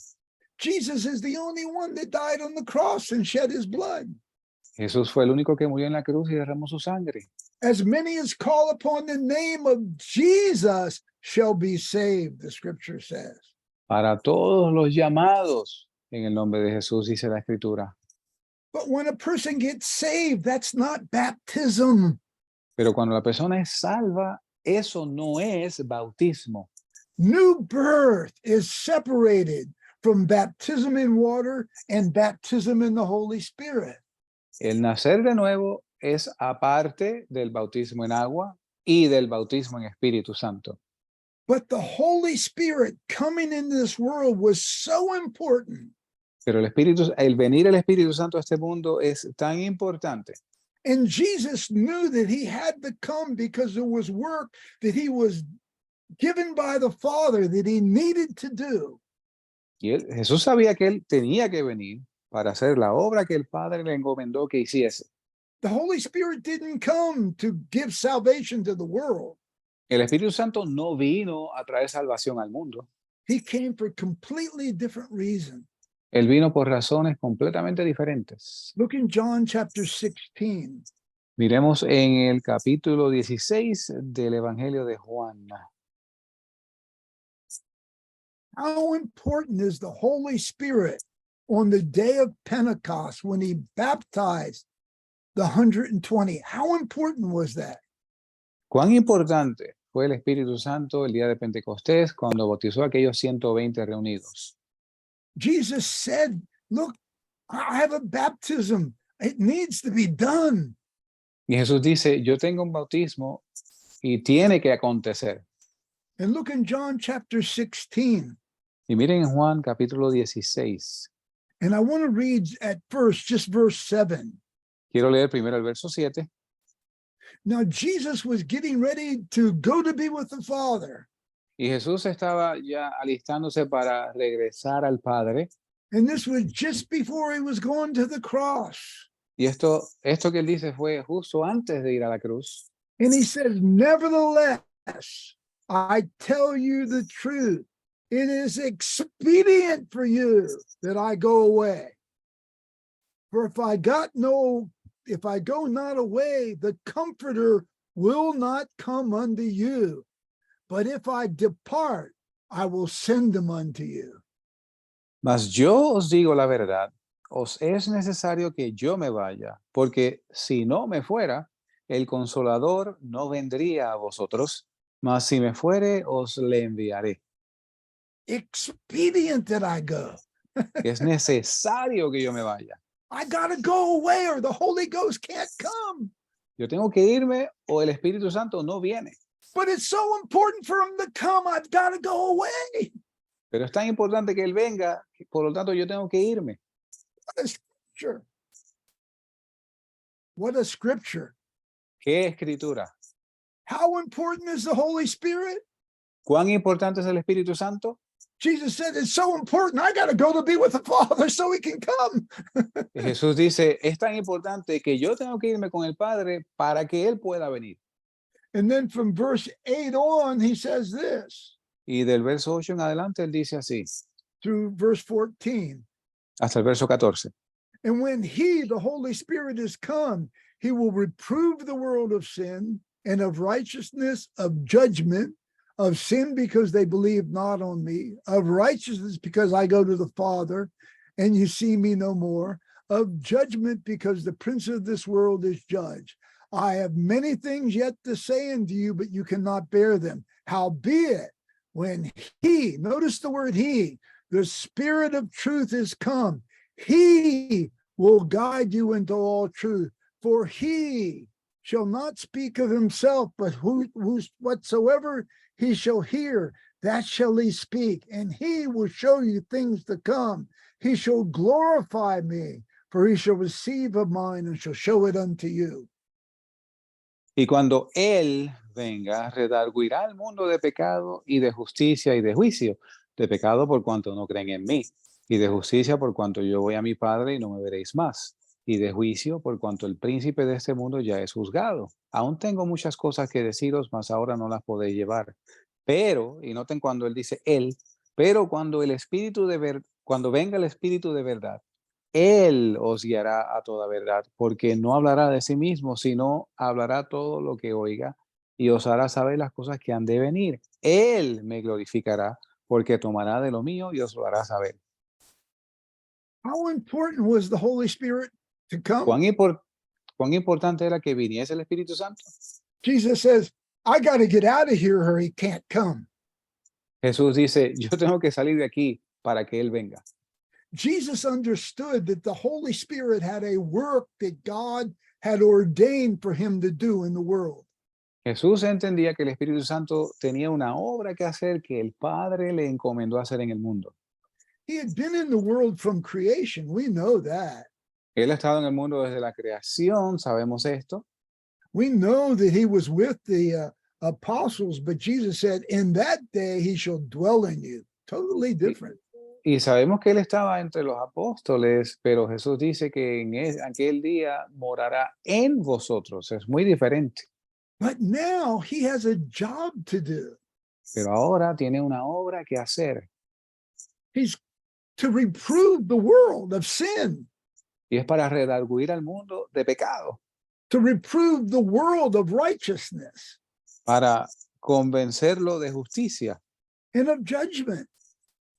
Jesus is the only one that died on the cross and shed his blood. Jesús fue el único que murió en la cruz y derramó su sangre. As many as call upon the name of Jesus shall be saved, the scripture says. Para todos los llamados en el nombre de Jesús, dice la Escritura. But when a person gets saved, that's not baptism. Pero cuando la persona es salva, eso no es bautismo. New birth is separated from baptism in water and baptism in the Holy Spirit. El nacer de nuevo es aparte del bautismo en agua y del bautismo en Espíritu Santo. But the Holy Spirit coming into this world was so important. Pero el venir el Espíritu Santo a este mundo es tan importante. And Jesus knew that he had to come because there was work that he was given by the Father that he needed to do. Y Jesús sabía que él tenía que venir para hacer la obra que el Padre le encomendó que hiciese. The Holy Spirit didn't come to give salvation to the world. El Espíritu Santo no vino a traer salvación al mundo. He came for completely different reason. Él vino por razones completamente diferentes. Look in John chapter 16. Miremos en el capítulo 16 del Evangelio de Juan. How important is the Holy Spirit on the day of Pentecost when he baptized the 120? How important was that? ¿Cuán importante fue el Espíritu Santo el día de Pentecostés cuando bautizó a aquellos 120 reunidos? Jesus said, look, I have a baptism. It needs to be done. Y Jesús dice, yo tengo un bautismo y tiene que acontecer. And look in John chapter 16. Y miren en Juan capítulo 16. And I want to read at first just verse 7. Quiero leer primero el verso 7. Now, Jesus was getting ready to go to be with the Father. Y Jesús estaba ya alistándose para regresar al Padre. And this was just before he was going to the cross. Y esto que él dice fue justo antes de ir a la cruz. And he says, nevertheless, I tell you the truth. It is expedient for you that I go away. For if I go not away, the Comforter will not come unto you. But if I depart, I will send him unto you. Mas yo os digo la verdad, os es necesario que yo me vaya, porque si no me fuera, el Consolador no vendría a vosotros, mas si me fuere, os le enviaré. Expedient that I go. Es necesario que yo me vaya. I got to go away or the Holy Ghost can't come. Yo tengo que irme o el Espíritu Santo no viene. But it's so important for him to come. I've got to go away. Pero es tan importante que él venga, por lo tanto yo tengo que irme. What a scripture. What a scripture. ¿Qué escritura? How important is the Holy Spirit? ¿Cuán importante es el Espíritu Santo? Jesus said, it's so important. I got to go to be with the Father so he can come. Jesús dice, es tan importante que yo tengo que irme con el Padre para que Él pueda venir. And then from verse 8 on, he says this Y del verso 8 en adelante, Él dice así, through verse 14. hasta el verso 14. And when he, the Holy Spirit, is come, he will reprove the world of sin and of righteousness, of judgment, of sin because they believe not on me, of righteousness because I go to the Father and you see me no more, of judgment because the prince of this world is judged. I have many things yet to say unto you, but you cannot bear them. Howbeit, when he, notice the word he, the Spirit of truth is come, he will guide you into all truth. For he shall not speak of himself, but whatsoever he shall hear, that shall he speak, and he will show you things to come. He shall glorify me, for he shall receive of mine and shall show it unto you. Y cuando Él venga, redarguirá al mundo de pecado y de justicia y de juicio, de pecado por cuanto no creen en mí, y de justicia por cuanto yo voy a mi Padre y no me veréis más, y de juicio por cuanto el príncipe de este mundo ya es juzgado. Aún tengo muchas cosas que deciros, mas ahora no las podéis llevar. Pero, y noten cuando Él dice Él, pero cuando cuando venga el Espíritu de verdad, Él os guiará a toda verdad, porque no hablará de sí mismo, sino hablará todo lo que oiga y os hará saber las cosas que han de venir. Él me glorificará, porque tomará de lo mío y os lo hará saber. How important was the Holy Spirit to come? ¿Cuán importante era que viniese el Espíritu Santo? Jesus says, I got to get out of here or he can't come. Jesús dice, yo tengo que salir de aquí para que Él venga. Jesus understood that the Holy Spirit had a work that God had ordained for him to do in the world. Jesús entendía que el Espíritu Santo tenía una obra que hacer que el Padre le encomendó hacer en el mundo. He had been in the world from creation. We know that. Él ha estado en el mundo desde la creación, sabemos esto. We know that he was with the apostles, but Jesus said, in that day he shall dwell in you. Totally different. Y sabemos que Él estaba entre los apóstoles, pero Jesús dice que en aquel día morará en vosotros. Es muy diferente. But now he has a job to do. Pero ahora tiene una obra que hacer. He's to reprove the world of sin, Y es para redarguir al mundo de pecado, to reprove the world of righteousness para convencerlo de justicia and of judgment.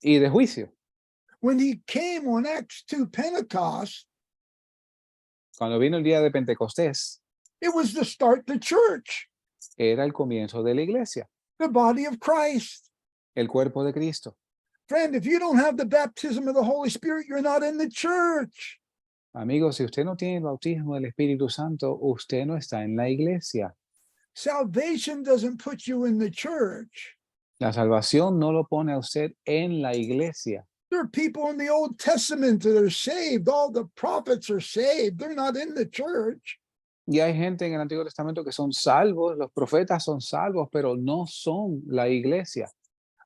y de juicio. When he came on Acts 2 Pentecost, Cuando vino el día de Pentecostés, it was to start the church, era el comienzo de la iglesia, the body of Christ. el cuerpo de Cristo. Friend, if you don't have the baptism of the Holy Spirit, you're not in the church. Amigos, si usted no tiene el bautismo del Espíritu Santo, usted no está en la iglesia. Salvation doesn't put you in the church. La salvación no lo pone a usted en la iglesia. There are people in the Old Testament that are saved. All the prophets are saved. They're not in the church. Y hay gente en el Antiguo Testamento que son salvos, los profetas son salvos, pero no son la iglesia.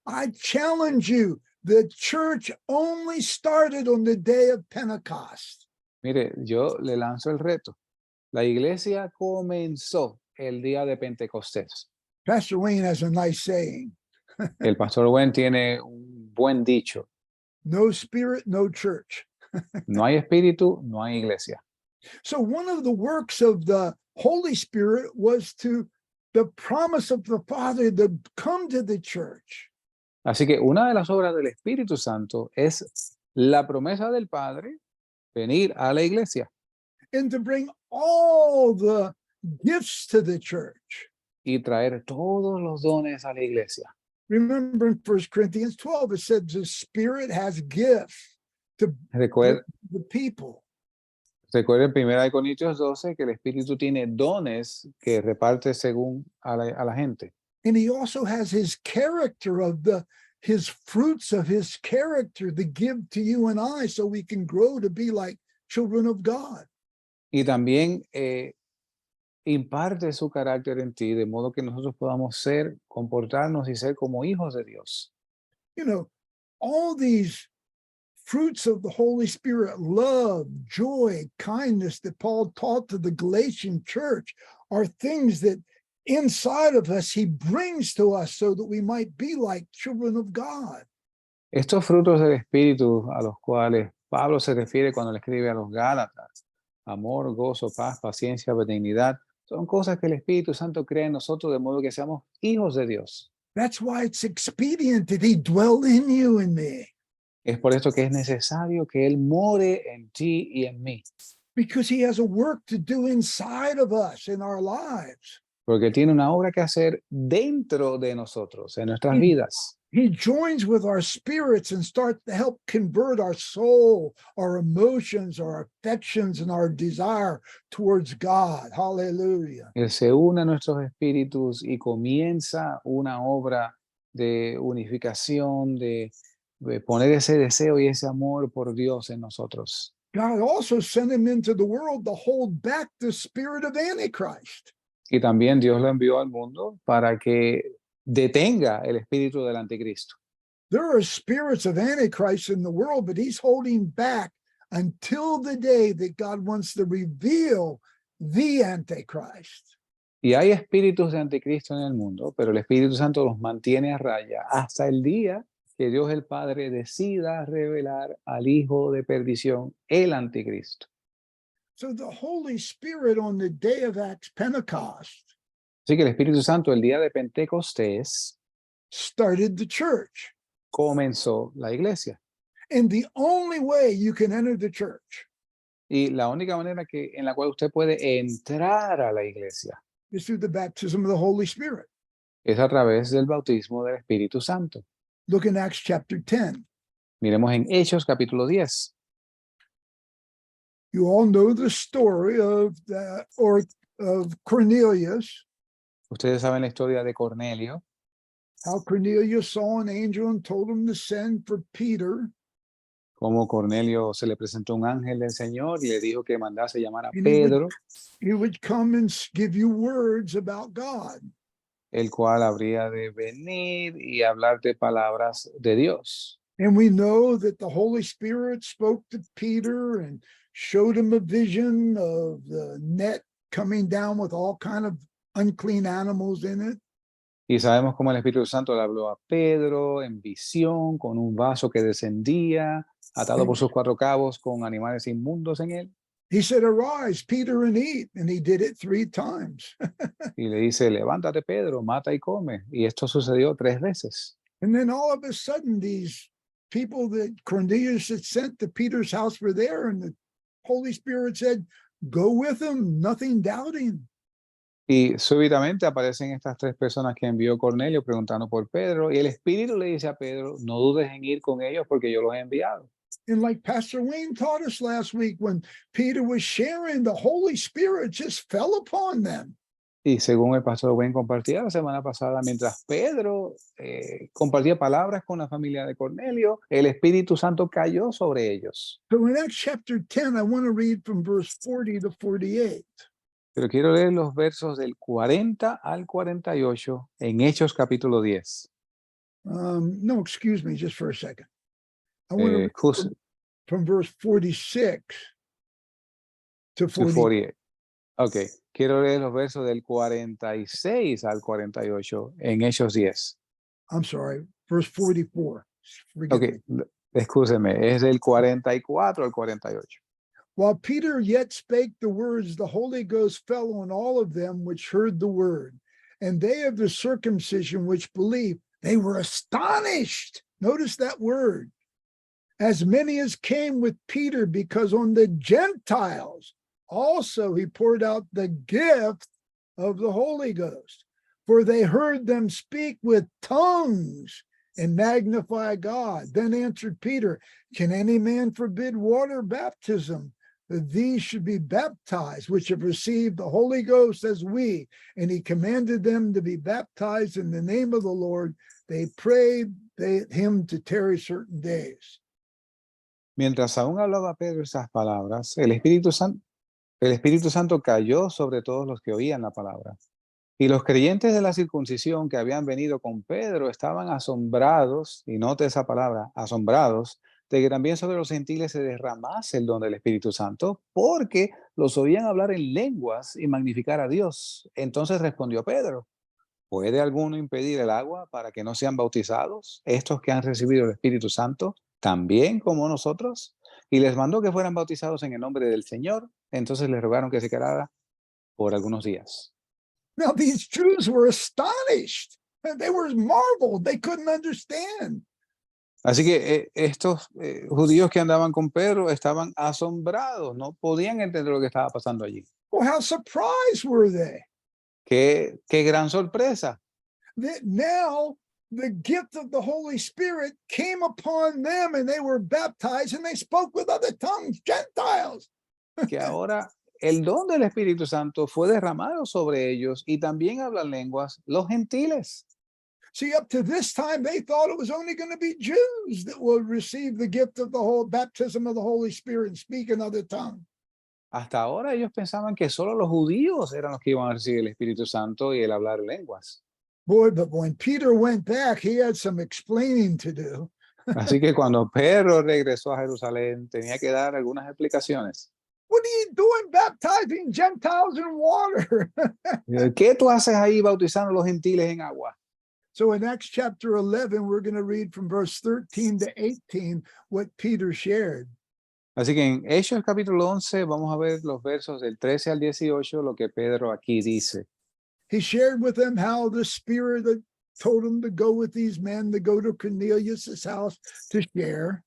I challenge you, the church only started on the day of Pentecost. Mire, yo le lanzo el reto. La iglesia comenzó el día de Pentecostés. Pastor Wayne has a nice saying, El pastor Gwen tiene un buen dicho. no spirit, no church. No hay espíritu, no hay iglesia. So one of the works of the Holy Spirit was the promise of the Father to come to the church. Así que una de las obras del Espíritu Santo es la promesa del Padre venir a la iglesia And to bring all the gifts to the church. y traer todos los dones a la iglesia. Remember in 1 Corinthians 12, it said the Spirit has gifts to Recuerden the people. en 1 Corintios 12 que el Espíritu tiene dones que reparte según a la gente. And he also has his character his fruits of his character to give to you and I so we can grow to be like children of God. Y también imparte su carácter en ti, de modo que nosotros podamos ser, comportarnos y ser como hijos de Dios. You know, all these fruits of the Holy Spirit, love, joy, kindness that Paul taught to the Galatian church are things that inside of us he brings to us so that we might be like children of God. Estos frutos del Espíritu a los cuales Pablo se refiere cuando le escribe a los Gálatas, amor, gozo, paz, paciencia, benignidad, son cosas que el Espíritu Santo crea en nosotros de modo que seamos hijos de Dios. That's why it's expedient that he dwell in you and me. Es por esto que es necesario que Él more en ti y en mí, Because he has a work to do inside of us in our lives. porque tiene una obra que hacer dentro de nosotros, en nuestras vidas. He joins with our spirits and starts to help convert our soul, our emotions, our affections, and our desire towards God. Hallelujah. Él se une a nuestros espíritus y comienza una obra de unificación, de poner ese deseo y ese amor por Dios en nosotros. God also sent him into the world to hold back the spirit of Antichrist. Y también Dios lo envió al mundo para que detenga el espíritu del anticristo. There are spirits of Antichrist in the world, but he's holding back until the day that God wants to reveal the Antichrist. Y hay espíritus de anticristo en el mundo, pero el Espíritu Santo los mantiene a raya hasta el día que Dios el Padre decida revelar al hijo de perdición, el anticristo. So the Holy Spirit on the day of Acts Pentecost Así que el Espíritu Santo el día de Pentecostés started the church. comenzó la iglesia. And the only way you can enter the church Y la única manera en la cual usted puede entrar a la iglesia is through the baptism of the Holy Spirit. es a través del bautismo del Espíritu Santo. Look in Acts chapter 10. Miremos en Hechos capítulo 10. You all know the story of Cornelius, Ustedes saben la historia de Cornelio, how Cornelius saw an angel and told him to send for Peter. cómo Cornelio se le presentó un ángel del Señor y le dijo que mandase llamar a Y Pedro, He would come and give you words about God. el cual habría de venir y hablarte palabras de Dios. And we know that the Holy Spirit spoke to Peter and showed him a vision of the net coming down with all kind of unclean animals in it. Y sabemos cómo el Espíritu Santo le habló a Pedro en visión, con un vaso que descendía, atado por sus 4 cabos, con animales inmundos en él. He said, "Arise, Peter, and eat." And he did it 3 times. Y le dice, levántate Pedro, mata y come. Y esto sucedió 3 veces. And then all of a sudden, these people that Cornelius had sent to Peter's house were there, and the Holy Spirit said, "Go with him, nothing doubting." Y súbitamente aparecen estas 3 personas que envió Cornelio preguntando por Pedro. Y el Espíritu le dice a Pedro, no dudes en ir con ellos porque yo los he enviado. And like Pastor Wayne taught us last week, when Peter was sharing, the Holy Spirit just fell upon them. Y según el pastor Wayne compartía la semana pasada, mientras Pedro compartía palabras con la familia de Cornelio, el Espíritu Santo cayó sobre ellos. So in Acts chapter 10, I want to read from verse 40 to 48. Pero quiero leer los versos del 40 al 48 en Hechos capítulo 10. No, excuse me just for a second. I want to read Jus- from verse 46 to to 40. 48. Ok, quiero leer los versos del 46 al 48 en Hechos 10. I'm sorry, verse 44. Forgive Ok, me. excúseme, es del 44 al 48. While Peter yet spake the words, the Holy Ghost fell on all of them which heard the word. And they of the circumcision which believed, they were astonished. Notice that word. As many as came with Peter, because on the Gentiles also he poured out the gift of the Holy Ghost. For they heard them speak with tongues and magnify God. Then answered Peter, can any man forbid water baptism, that these should be baptized, which have received the Holy Ghost as we? And he commanded them to be baptized in the name of the Lord. They prayed him to tarry certain days. Mientras aún hablaba Pedro esas palabras, el Espíritu Santo cayó sobre todos los que oían la palabra. Y los creyentes de la circuncisión que habían venido con Pedro estaban asombrados, y note esa palabra, asombrados, de que también sobre los gentiles se derramase el don del Espíritu Santo, porque los oían hablar en lenguas y magnificar a Dios. Entonces respondió Pedro, ¿puede alguno impedir el agua para que no sean bautizados estos que han recibido el Espíritu Santo, también como nosotros? Y les mandó que fueran bautizados en el nombre del Señor. Entonces les rogaron que se quedara por algunos días. Now, these Jews were astonished. They were marveled. They couldn't understand. Así que estos judíos que andaban con Pedro estaban asombrados, no podían entender lo que estaba pasando allí. Well, how surprised were they Qué gran sorpresa. that now the gift of the Holy Spirit came upon them and they were baptized and they spoke with other tongues, Gentiles. Que ahora el don del Espíritu Santo fue derramado sobre ellos y también hablan lenguas los gentiles. See, up to this time, they thought it was only going to be Jews that would receive the gift of the whole baptism of the Holy Spirit and speak in other tongues. Hasta ahora ellos pensaban que solo los judíos eran los que iban a recibir el Espíritu Santo y el hablar lenguas. Boy, but when Peter went back, he had some explaining to do. Así que cuando Pedro regresó a Jerusalén tenía que dar algunas explicaciones. What are you doing baptizing Gentiles in water? ¿Qué tú haces ahí bautizando a los gentiles en agua? So in Acts chapter 11, we're going to read from verse 13 to 18 what Peter shared. Así que en Hechos capítulo 11 vamos a ver los versos del 13 al 18, lo que Pedro aquí dice. He shared with them how the Spirit that told him to go with these men, to go to Cornelius' house to share.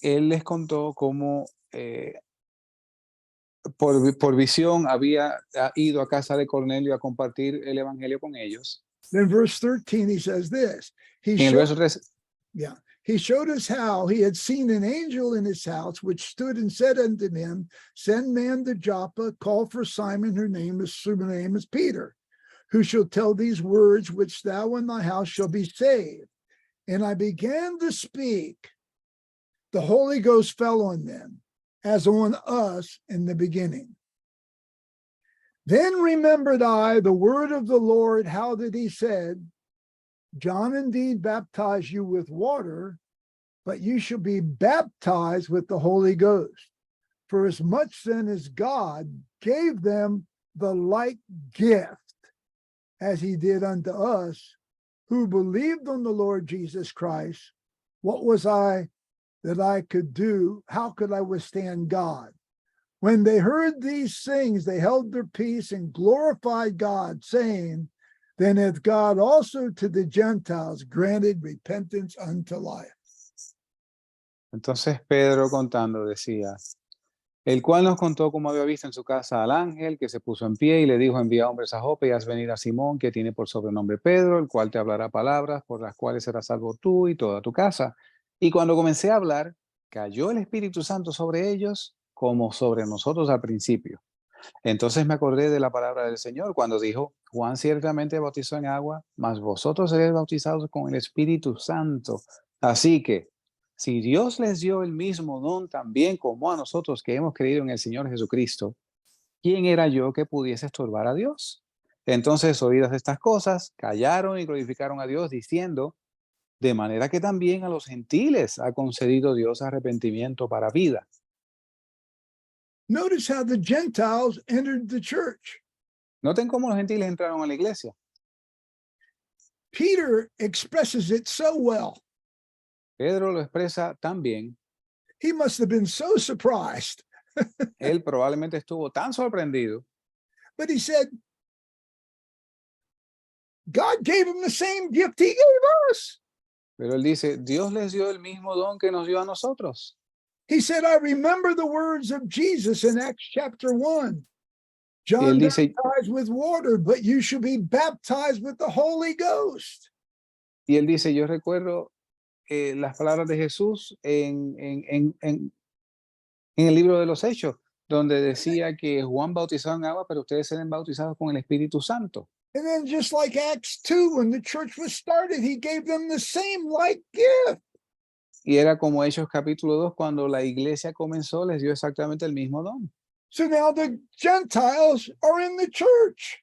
Él les contó cómo por visión había ido a casa de Cornelio a compartir el evangelio con ellos. Then verse 13, he says this. En el verso 13, He showed us how he had seen an angel in his house, which stood and said unto him, send man to Joppa, call for Simon, whose name is Peter, who shall tell these words which thou and thy house shall be saved. And I began to speak. The Holy Ghost fell on them, as on us in the beginning. Then remembered I the word of the Lord, how that he said, John indeed baptized you with water, but you shall be baptized with the Holy Ghost. For as much then as God gave them the like gift as he did unto us, who believed on the Lord Jesus Christ, what was I that I could do? How could I withstand God? When they heard these things, they held their peace and glorified God, saying, then hath God also to the Gentiles granted repentance unto life. entonces Pedro contando decía, el cual nos contó cómo había visto en su casa al ángel que se puso en pie y le dijo, envía hombres a Jope y haz venir a Simón, que tiene por sobrenombre Pedro, el cual te hablará palabras por las cuales serás salvo tú y toda tu casa. Y cuando comencé a hablar, cayó el Espíritu Santo sobre ellos como sobre nosotros al principio. Entonces me acordé de la palabra del Señor cuando dijo, Juan ciertamente bautizó en agua, mas vosotros seréis bautizados con el Espíritu Santo. Así que, si Dios les dio el mismo don también como a nosotros que hemos creído en el Señor Jesucristo, ¿quién era yo que pudiese estorbar a Dios? Entonces, oídas estas cosas, callaron y glorificaron a Dios, diciendo, de manera que también a los gentiles ha concedido Dios arrepentimiento para vida. Notice how the Gentiles entered the church. Noten cómo los gentiles entraron a la iglesia. Peter expresses it so well. Pedro lo expresa tan bien. He must have been so surprised. Él probablemente estuvo tan sorprendido, But he said, God gave him the same gift he gave us. pero él dice, Dios les dio el mismo don que nos dio a nosotros. He said, I remember the words of Jesus in Acts chapter 1. Y John él dice, baptized with water, but you should be baptized with the Holy Ghost. yo recuerdo las palabras de Jesús en el libro de los Hechos, donde decía que Juan bautizaba en agua, pero ustedes serán bautizados con el Espíritu Santo. And then just like Acts 2, when the church was started, he gave them the same like gift. Y era como Hechos capítulo 2, cuando la iglesia comenzó, les dio exactamente el mismo don. So now the Gentiles are in the church.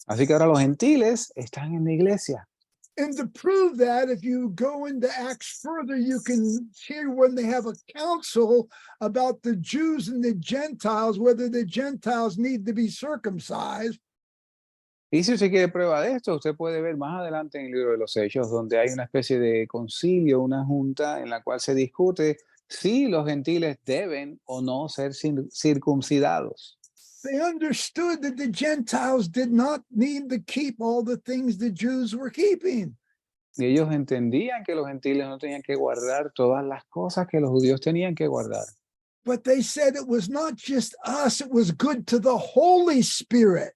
Así que ahora los gentiles están en la iglesia. And to prove that, if you go into Acts further, you can hear when they have a council about the Jews and the Gentiles, whether the Gentiles need to be circumcised. Y si usted quiere prueba de esto, usted puede ver más adelante en el libro de los Hechos, donde hay una especie de concilio, una junta en la cual se discute si los gentiles deben o no ser circuncidados. They understood that the Gentiles did not need to keep all the things the Jews were keeping. Y ellos entendían que los gentiles no tenían que guardar todas las cosas que los judíos tenían que guardar. But they said it was not just us, it was good to the Holy Spirit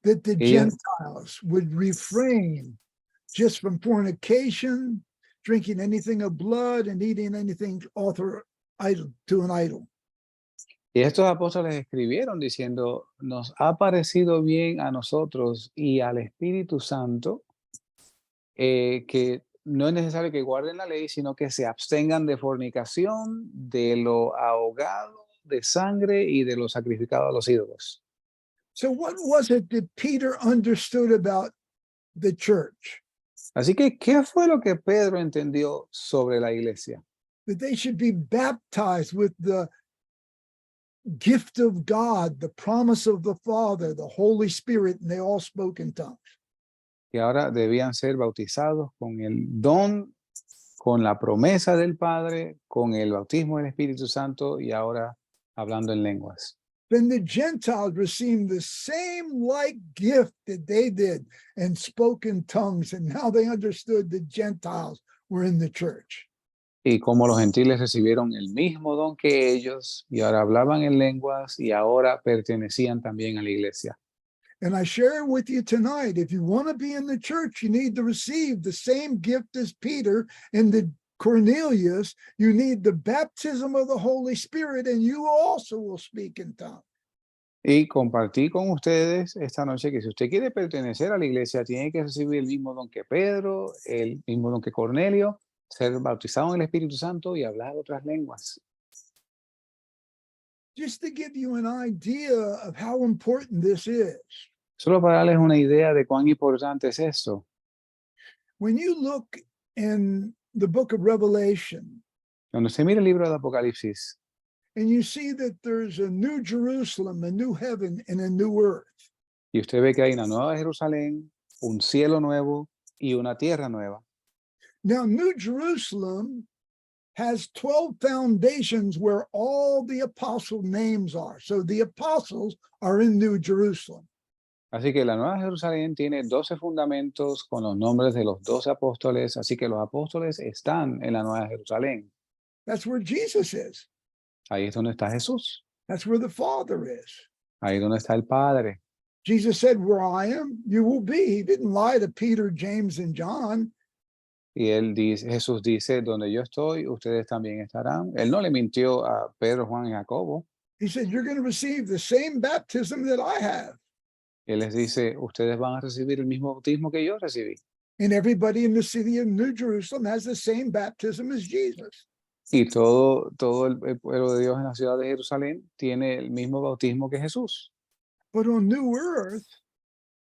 that the Ellos- Gentiles would refrain just from fornication, drinking anything of blood, and eating anything offered to an idol. Y estos apóstoles escribieron diciendo, nos ha parecido bien a nosotros y al Espíritu Santo que no es necesario que guarden la ley, sino que se abstengan de fornicación, de lo ahogado, de sangre y de lo sacrificado a los ídolos. So, what was it that Peter understood about the church? Así que, ¿qué fue lo que Pedro entendió sobre la iglesia? That they should be baptized with the gift of God, the promise of the Father, the Holy Spirit, and they all spoke in tongues. Que ahora debían ser bautizados con el don, con la promesa del Padre, con el bautismo del Espíritu Santo y ahora hablando en lenguas. Then the Gentiles received the same like gift that they did and spoke in tongues, and now they understood the Gentiles were in the church. Y como los gentiles recibieron el mismo don que ellos y ahora hablaban en lenguas y ahora pertenecían también a la iglesia. And I share with you tonight, if you want to be in the church, you need to receive the same gift as Peter and the Cornelius. You need the baptism of the Holy Spirit, and you also will speak in tongues. Y compartí con ustedes esta noche que si usted quiere pertenecer a la iglesia, tiene que recibir el mismo don que Pedro, el mismo don que Cornelio, ser bautizado en el Espíritu Santo y hablar otras lenguas. Just to give you an idea of how important this is, Solo para darles una idea de cuán importante es esto. when you look in the book of Revelation Cuando se mira el libro de Apocalipsis and you see that there's a new Jerusalem, a new heaven, and a new earth, y usted ve que hay una nueva Jerusalén, un cielo nuevo y una tierra nueva. now New Jerusalem has 12 foundations where all the apostle names are. So the apostles are in New Jerusalem. Así que la nueva Jerusalén tiene 12 fundamentos con los nombres de los 12 apóstoles, así que los apóstoles están en la nueva Jerusalén. That's where Jesus is. Ahí es donde está Jesús, That's where the Father is. ahí es donde está el Padre. Jesus said, where I am, you will be. He didn't lie to Peter, James, and John. Y él dice, Jesús dice, donde yo estoy, ustedes también estarán. Él no le mintió a Pedro, Juan y Jacobo. He said, you're going to receive the same baptism that I have. Él les dice, ustedes van a recibir el mismo bautismo que yo recibí. And everybody in the city of New Jerusalem has the same baptism as Jesus. Y todo el pueblo de Dios en la ciudad de Jerusalén tiene el mismo bautismo que Jesús. But on new earth,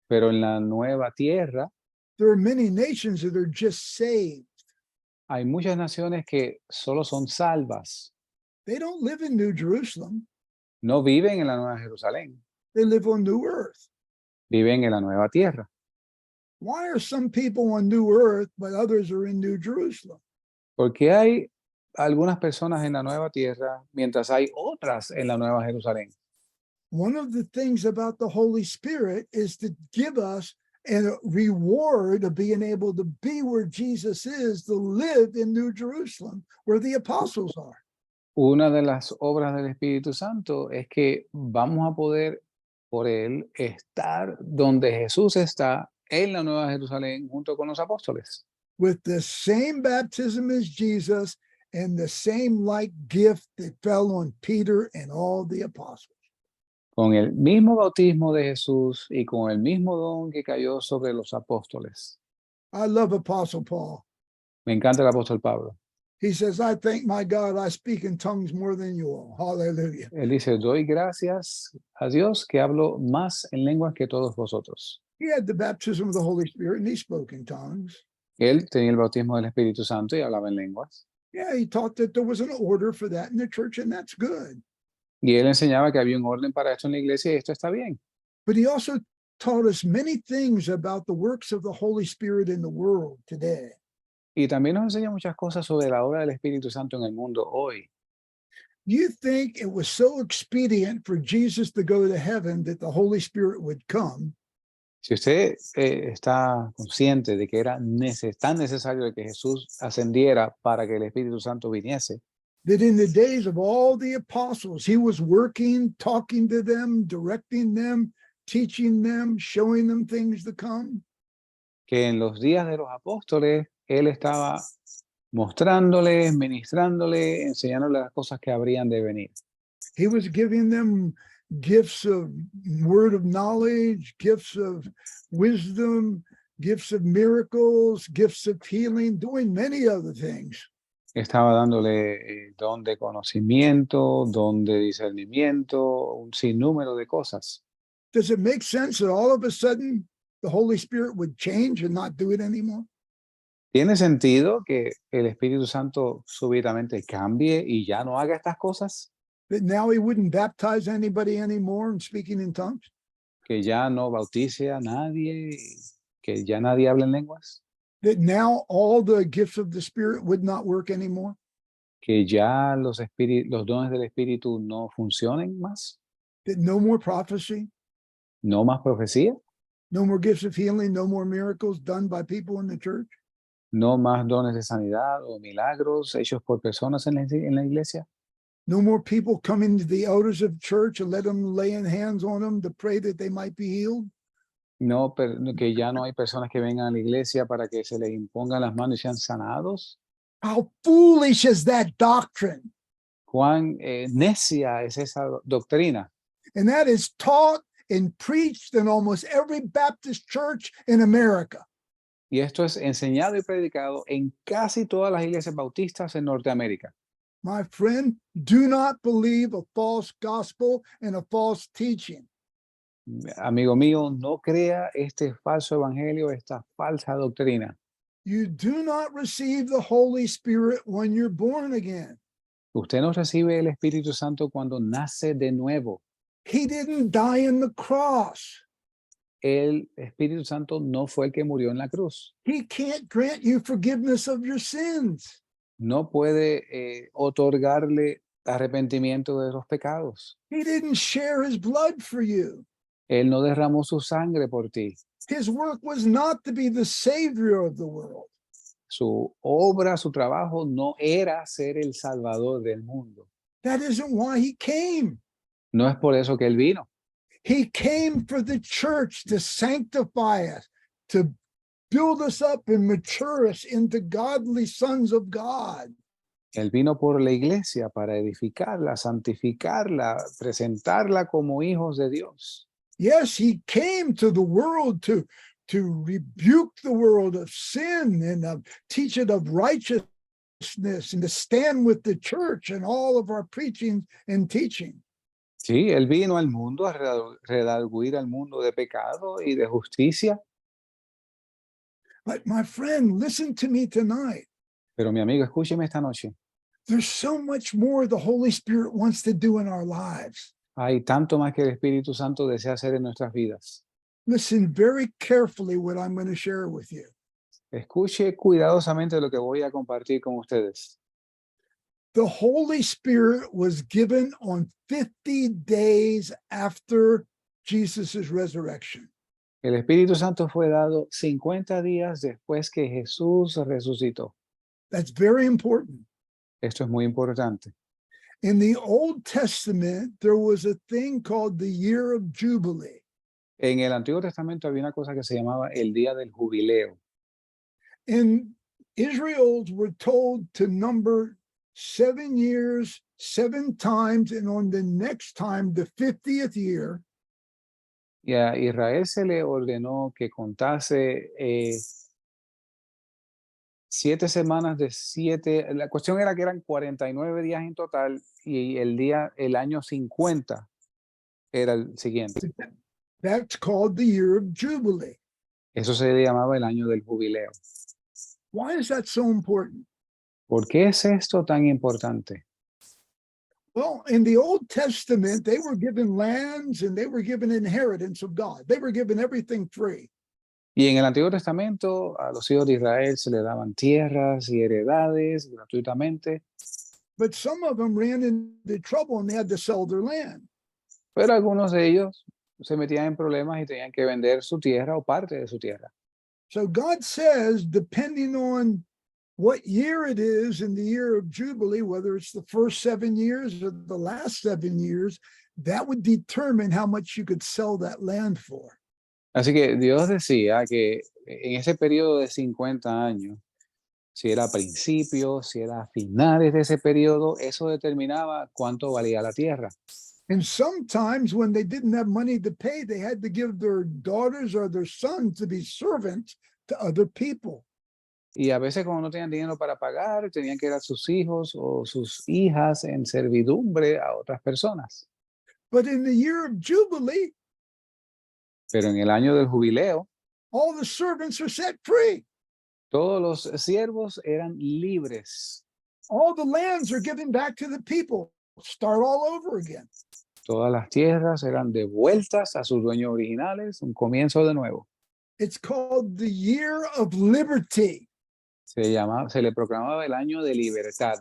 pero en la nueva tierra there are many nations that are just saved. hay muchas naciones que solo son salvas, They don't live in New Jerusalem. no viven en la nueva Jerusalén, They live on new earth. viven en la nueva tierra. Why are some people on new earth, but others are in New Jerusalem? Porque hay algunas personas en la nueva tierra, mientras hay otras en la nueva Jerusalén. One of the things about the Holy Spirit is to give us a reward of being able to be where Jesus is, to live in New Jerusalem, where the apostles are. Una de las obras del Espíritu Santo es que vamos a poder, por él, estar donde Jesús está, en la nueva Jerusalén, junto con los apóstoles. With the same baptism as Jesus and the same like gift that fell on Peter and all the apostles. Con el mismo bautismo de Jesús y con el mismo don que cayó sobre los apóstoles. I love Apostle Paul. Me encanta el apóstol Pablo. He says, I thank my God I speak in tongues more than you all. Hallelujah. Él dice, doy gracias a Dios que hablo más en lenguas que todos vosotros. He had the baptism of the Holy Spirit and he spoke in tongues. Él tenía el bautismo del Espíritu Santo y hablaba en lenguas. Yeah, he taught that there was an order for that in the church, and that's good. Y él enseñaba que había un orden para esto en la iglesia y esto está bien. But he also taught us many things about the works of the Holy Spirit in the world today. Y también nos enseña muchas cosas sobre la obra del Espíritu Santo en el mundo hoy. You think it was so expedient for Jesus to go to heaven that the Holy Spirit would come? Si usted está consciente de que era tan necesario de que Jesús ascendiera para que el Espíritu Santo viniese, That in the days of all the apostles, he was working, talking to them, directing them, teaching them, showing them things to come. que en los días de los apóstoles, él estaba mostrándoles, ministrándoles, enseñándoles las cosas que habrían de venir. He was giving them gifts of word of knowledge, gifts of wisdom, gifts of miracles, gifts of healing, doing many other things. Estaba dándole don de conocimiento, don de discernimiento, un sinnúmero de cosas. Does it make sense that all of a sudden the Holy Spirit would change and not do it anymore? ¿Tiene sentido que el Espíritu Santo súbitamente cambie y ya no haga estas cosas? That now he wouldn't baptize anybody anymore in speaking in tongues? Que ya no bautice a nadie, que ya nadie hable en lenguas, That now all the gifts of the Spirit would not work anymore? que ya los dones del Espíritu no funcionen más, That no more prophecy, no más profecía, no more gifts of healing, no more miracles done by people in the church? no más dones de sanidad o milagros hechos por personas en la iglesia, No more people coming to the elders of church and let them laying hands on them to pray that they might be healed? no, que ya no hay personas que vengan a la iglesia para que se les impongan las manos y sean sanados. How foolish is that doctrine? Cuán necia es esa doctrina. And that is taught and preached in almost every Baptist church in America. Y esto es enseñado y predicado en casi todas las iglesias bautistas en Norteamérica. My friend, do not believe a false gospel and a false teaching. Amigo mío, no crea este falso evangelio, esta falsa doctrina. You do not receive the Holy Spirit when you're born again. Usted no recibe el Espíritu Santo cuando nace de nuevo. He didn't die on the cross. El Espíritu Santo no fue el que murió en la cruz. He can't grant you forgiveness of your sins. No puede otorgarle arrepentimiento de los pecados. He didn't share his blood for you. Él no derramó su sangre por ti. His work was not to be the savior of the world. Su obra, su trabajo no era ser el salvador del mundo. That isn't why he came. No es por eso que él vino. He came for the church to sanctify us, to build us up and mature us into godly sons of God. Él vino por la iglesia para edificarla, santificarla, presentarla como hijos de Dios. Yes, he came to the world to rebuke the world of sin and teach it of righteousness and to stand with the church in all of our preaching and teaching. Sí, él vino al mundo a redarguir al mundo de pecado y de justicia. But my friend, listen to me tonight. Pero mi amigo, escúcheme esta noche. There's so much more the Holy Spirit wants to do in our lives. Hay tanto más que el Espíritu Santo desea hacer en nuestras vidas. Listen very carefully what I'm going to share with you. Escuche cuidadosamente lo que voy a compartir con ustedes. The Holy Spirit was given on 50 days after Jesus' resurrection. El Espíritu Santo fue dado 50 días después que Jesús resucitó. That's very important. Esto es muy importante. In the Old Testament, there was a thing called the year of Jubilee. En el Antiguo Testamento había una cosa que se llamaba el Día del Jubileo. And Israels were told to number 7 years, 7 times, and on the next time, the 50th year, Y a Israel se le ordenó que contase 7 semanas de 7. La cuestión era que eran 49 días en total y el año 50 era el siguiente. that's called the year of Jubilee. Eso se le llamaba el año del jubileo. Why is that so important? ¿Por qué es esto tan importante? Well, in the Old Testament, they were given lands and they were given inheritance of God. They were given everything free. Y en el Antiguo Testamento a los hijos de Israel se le daban tierras y heredades gratuitamente, But some of them ran into trouble and they had to sell their land. pero algunos de ellos se metían en problemas y tenían que vender su tierra o parte de su tierra. So God says, depending on what year it is in the year of Jubilee, whether it's the first 7 years or the last 7 years, that would determine how much you could sell that land for. Así que Dios decía que en ese periodo de 50 años, si era a principios, si era a finales de ese periodo, eso determinaba cuánto valía la tierra. And sometimes when they didn't have money to pay, they had to give their daughters or their sons to be servants to other people. Y a veces cuando no tenían dinero para pagar, tenían que dar a sus hijos o sus hijas en servidumbre a otras personas. But in the year of Jubilee, Pero en el año del jubileo, all the servants are set free. todos los siervos eran libres. All the lands are given back to the people. Start all over again. Todas las tierras eran devueltas a sus dueños originales, un comienzo de nuevo. It's called the year of liberty. Se le proclamaba el año de libertad.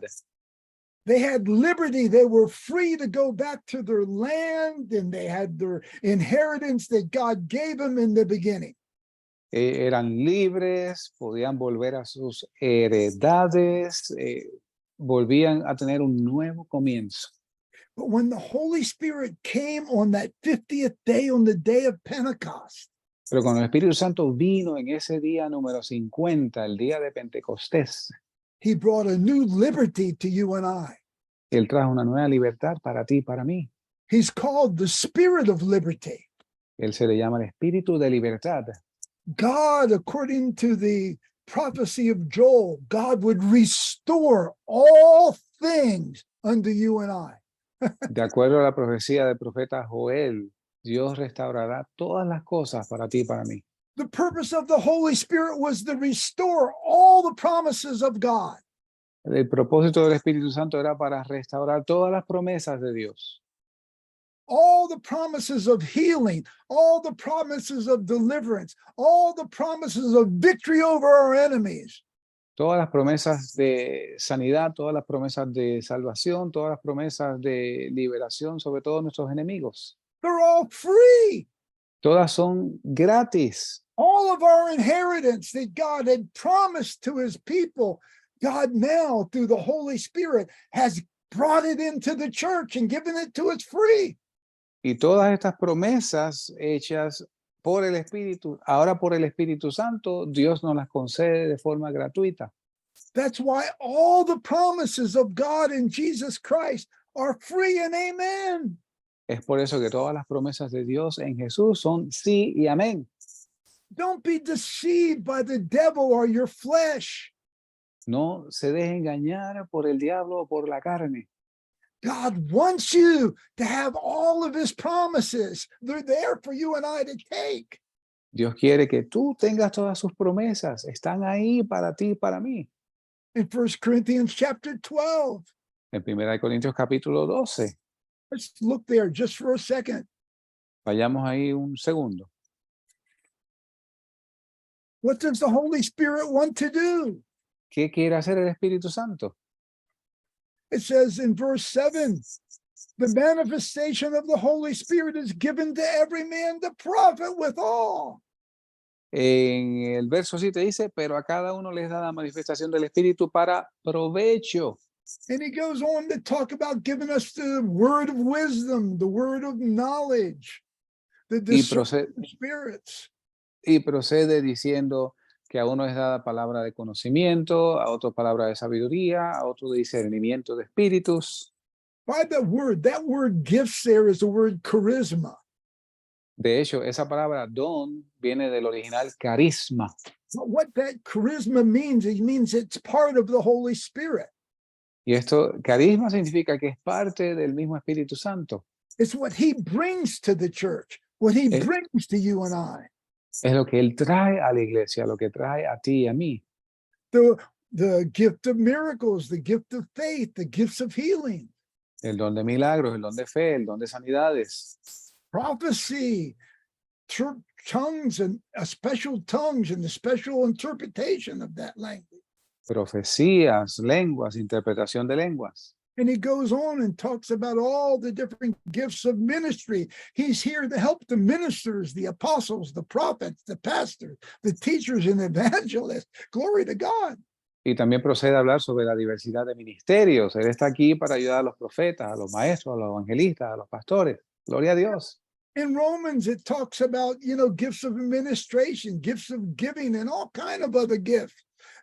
They had liberty. They were free to go back to their land and they had their inheritance that God gave them in the beginning. Eran libres, podían volver a sus heredades, volvían a tener un nuevo comienzo. But when the Holy Spirit came on that 50th day, on the day of Pentecost, Pero cuando el Espíritu Santo vino en ese día número 50, el día de Pentecostés, he brought a new liberty to you and I. Él trajo una nueva libertad para ti y para mí. He's called the Spirit of liberty. Él se le llama el Espíritu de libertad. God, according to the prophecy of Joel, God would restore all things unto you and I. De acuerdo a la profecía del profeta Joel, Dios restaurará todas las cosas para ti y para mí. The purpose of the Holy Spirit was to restore all the promises of God. El propósito del Espíritu Santo era para restaurar todas las promesas de Dios. All the promises of healing, all the promises of deliverance, all the promises of victory over our enemies. Todas las promesas de sanidad, todas las promesas de salvación, todas las promesas de liberación sobre todos nuestros enemigos. They're all free. Todas son gratis. All of our inheritance that God had promised to his people, God now, through the Holy Spirit, has brought it into the church and given it to us free. Y todas estas promesas hechas por el Espíritu, ahora por el Espíritu Santo, Dios nos las concede de forma gratuita. That's why all the promises of God in Jesus Christ are free and amen. Es por eso que todas las promesas de Dios en Jesús son sí y amén. Don't be deceived by the devil or your flesh. No se deje engañar por el diablo o por la carne. God wants you to have all of his promises. They're there for you and I to take. Dios quiere que tú tengas todas sus promesas. Están ahí para ti y para mí. In 1 Corinthians chapter 12, En 1 Corintios capítulo 12. let's look there just for a second. Vayamos ahí un segundo. What does the Holy Spirit want to do? ¿Qué quiere hacer el Espíritu Santo? It says in verse 7, the manifestation of the Holy Spirit is given to every man to profit withal. En el verso 7 dice, pero a cada uno les da la manifestación del Espíritu para provecho. And he goes on to talk about giving us the word of wisdom, the word of knowledge, the Y discerning of spirits. procede diciendo que a uno es dada palabra de conocimiento, a otro palabra de sabiduría, a otro de discernimiento de espíritus. By that word gifts there is the word charisma. De hecho, esa palabra don viene del original carisma. But what that charisma means, it means it's part of the Holy Spirit. Y esto, carisma significa que es parte del mismo Espíritu Santo. It's what he brings to the church, what he Eh. brings to you and I. Es lo que Él trae a la iglesia, lo que trae a ti y a mí. The gift of miracles, the gift of faith, the gifts of healing, El don de milagros, el don de fe, el don de sanidades, prophecy, tongues and special tongues and the special interpretation of that language. profecías, lenguas, interpretación de lenguas. And he goes on and talks about all the different gifts of ministry. He's here to help the ministers, the apostles, the prophets, the pastors, the teachers, and evangelists. Glory to God. Y también procede a hablar sobre la diversidad de ministerios. Él está aquí para ayudar a los profetas, a los maestros, a los evangelistas, a los pastores. Gloria a Dios. In Romans, it talks about, gifts of administration, gifts of giving, and all kind of other gifts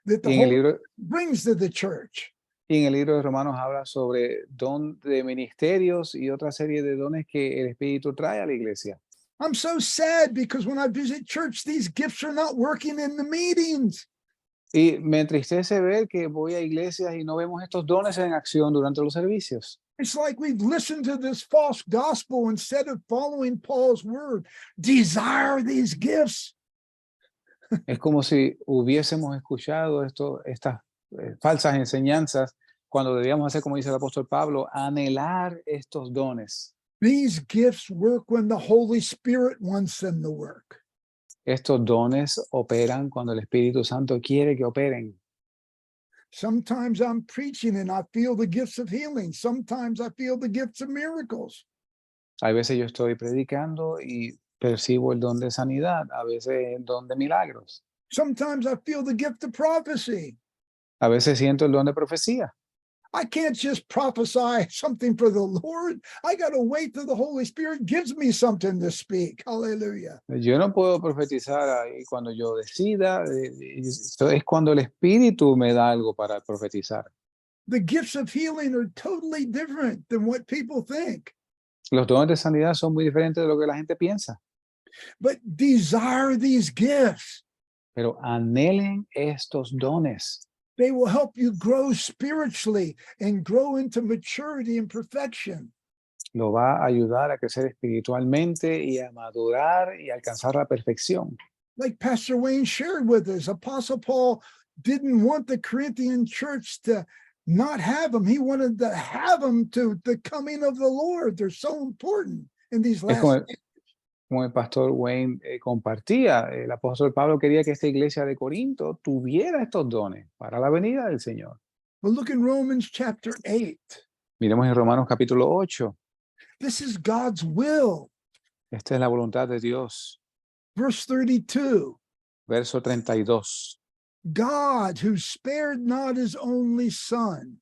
that the Y en el Holy libro, brings to the church. y en el libro de Romanos habla sobre don de ministerios y otra serie de dones que el Espíritu trae a la iglesia. I'm so sad because when I visit church, these gifts are not working in the meetings. Y me entristece ver que voy a iglesias y no vemos estos dones en acción durante los servicios. It's like we've listened to this false gospel instead of following Paul's word. Desire these gifts. Es como si hubiésemos escuchado estas falsas enseñanzas cuando debíamos hacer, como dice el apóstol Pablo, anhelar estos dones. These gifts work when the Holy Spirit wants them to work. Estos dones operan cuando el Espíritu Santo quiere que operen. Sometimes I'm preaching and I feel the gifts of healing. Sometimes I feel the gifts of miracles. Hay veces yo estoy predicando y percibo el don de sanidad, a veces el don de milagros. Sometimes I feel the gift of prophecy. A veces siento el don de profecía. I can't just prophesy something for the Lord. I got to wait till the Holy Spirit gives me something to speak. Hallelujah. Yo no puedo profetizar ahí cuando yo decida. Esto es cuando el Espíritu me da algo para profetizar. The gifts of healing are totally different than what people think. Los dones de sanidad son muy diferentes de lo que la gente piensa. But desire these gifts. Pero anhelen estos dones. They will help you grow spiritually and grow into maturity and perfection. Lo va a ayudar a crecer espiritualmente y a madurar y alcanzar la perfección. Like Pastor Wayne shared with us, Apostle Paul didn't want the Corinthian church to not have them. He wanted to have them to the coming of the Lord. They're so important in these last days. Como el pastor Wayne compartía, el apóstol Pablo quería que esta iglesia de Corinto tuviera estos dones para la venida del Señor. But look in Romans chapter 8. Miremos en Romanos capítulo 8. This is God's will. Esta es la voluntad de Dios. Verse 32. Verso 32. God, who spared not his only son,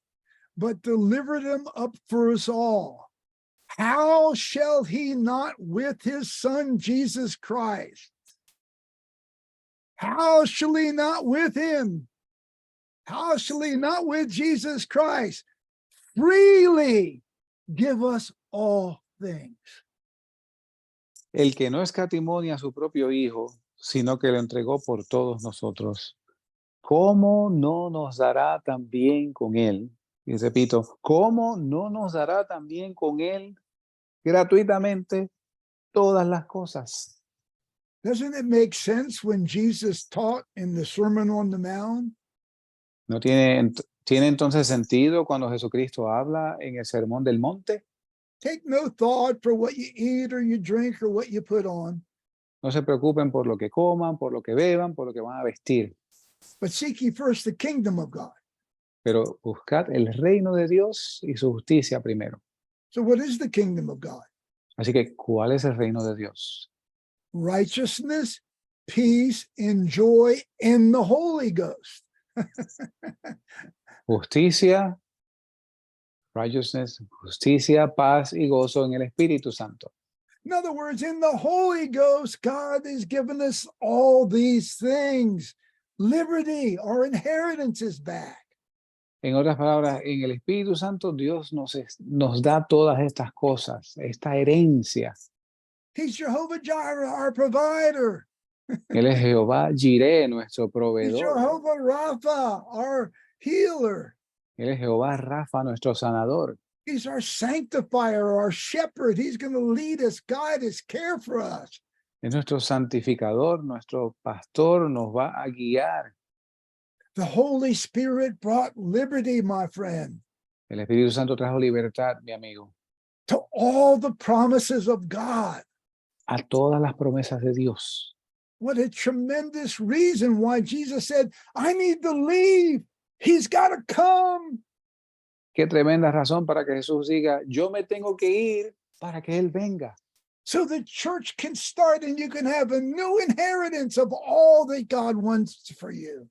but delivered him up for us all, how shall he not with his son Jesus Christ? How shall he not with him? How shall he not with Jesus Christ freely give us all things? El que no escatimó ni a su propio Hijo, sino que lo entregó por todos nosotros, ¿cómo no nos dará también con él Y repito, ¿cómo no nos dará también con él gratuitamente todas las cosas? Doesn't it make sense when Jesus taught in the Sermon on the Mount? ¿No tiene entonces sentido cuando Jesucristo habla en el Sermón del Monte? Take no thought for what you eat or you drink or what you put on, No se preocupen por lo que coman, por lo que beban, por lo que van a vestir, but seek ye first the kingdom of God. pero buscad el reino de Dios y su justicia primero. So, what is the kingdom of God? Así que, ¿cuál es el reino de Dios? Righteousness, peace, and joy in the Holy Ghost. Justicia, righteousness, justicia, paz y gozo en el Espíritu Santo. In other words, in the Holy Ghost, God has given us all these things. Liberty, our inheritance is back. En otras palabras, en el Espíritu Santo Dios nos da todas estas cosas, esta herencia. He's Jehovah Jireh, our provider. Él es Jehová Jireh, nuestro He's proveedor. Jehovah Rapha, our healer. Él es Jehová Rafa, nuestro sanador. He's our sanctifier, our shepherd. He's going to lead us, guide us, care for us. Es nuestro santificador, nuestro pastor, nos va a guiar. The Holy Spirit brought liberty, my friend, El Espíritu Santo trajo libertad, mi amigo, to all the promises of God. a todas las promesas de Dios. What a tremendous reason why Jesus said, I need to leave. He's got to come. Qué tremenda razón para que Jesús diga, yo me tengo que ir para que Él venga. So the church can start and you can have a new inheritance of all that God wants for you.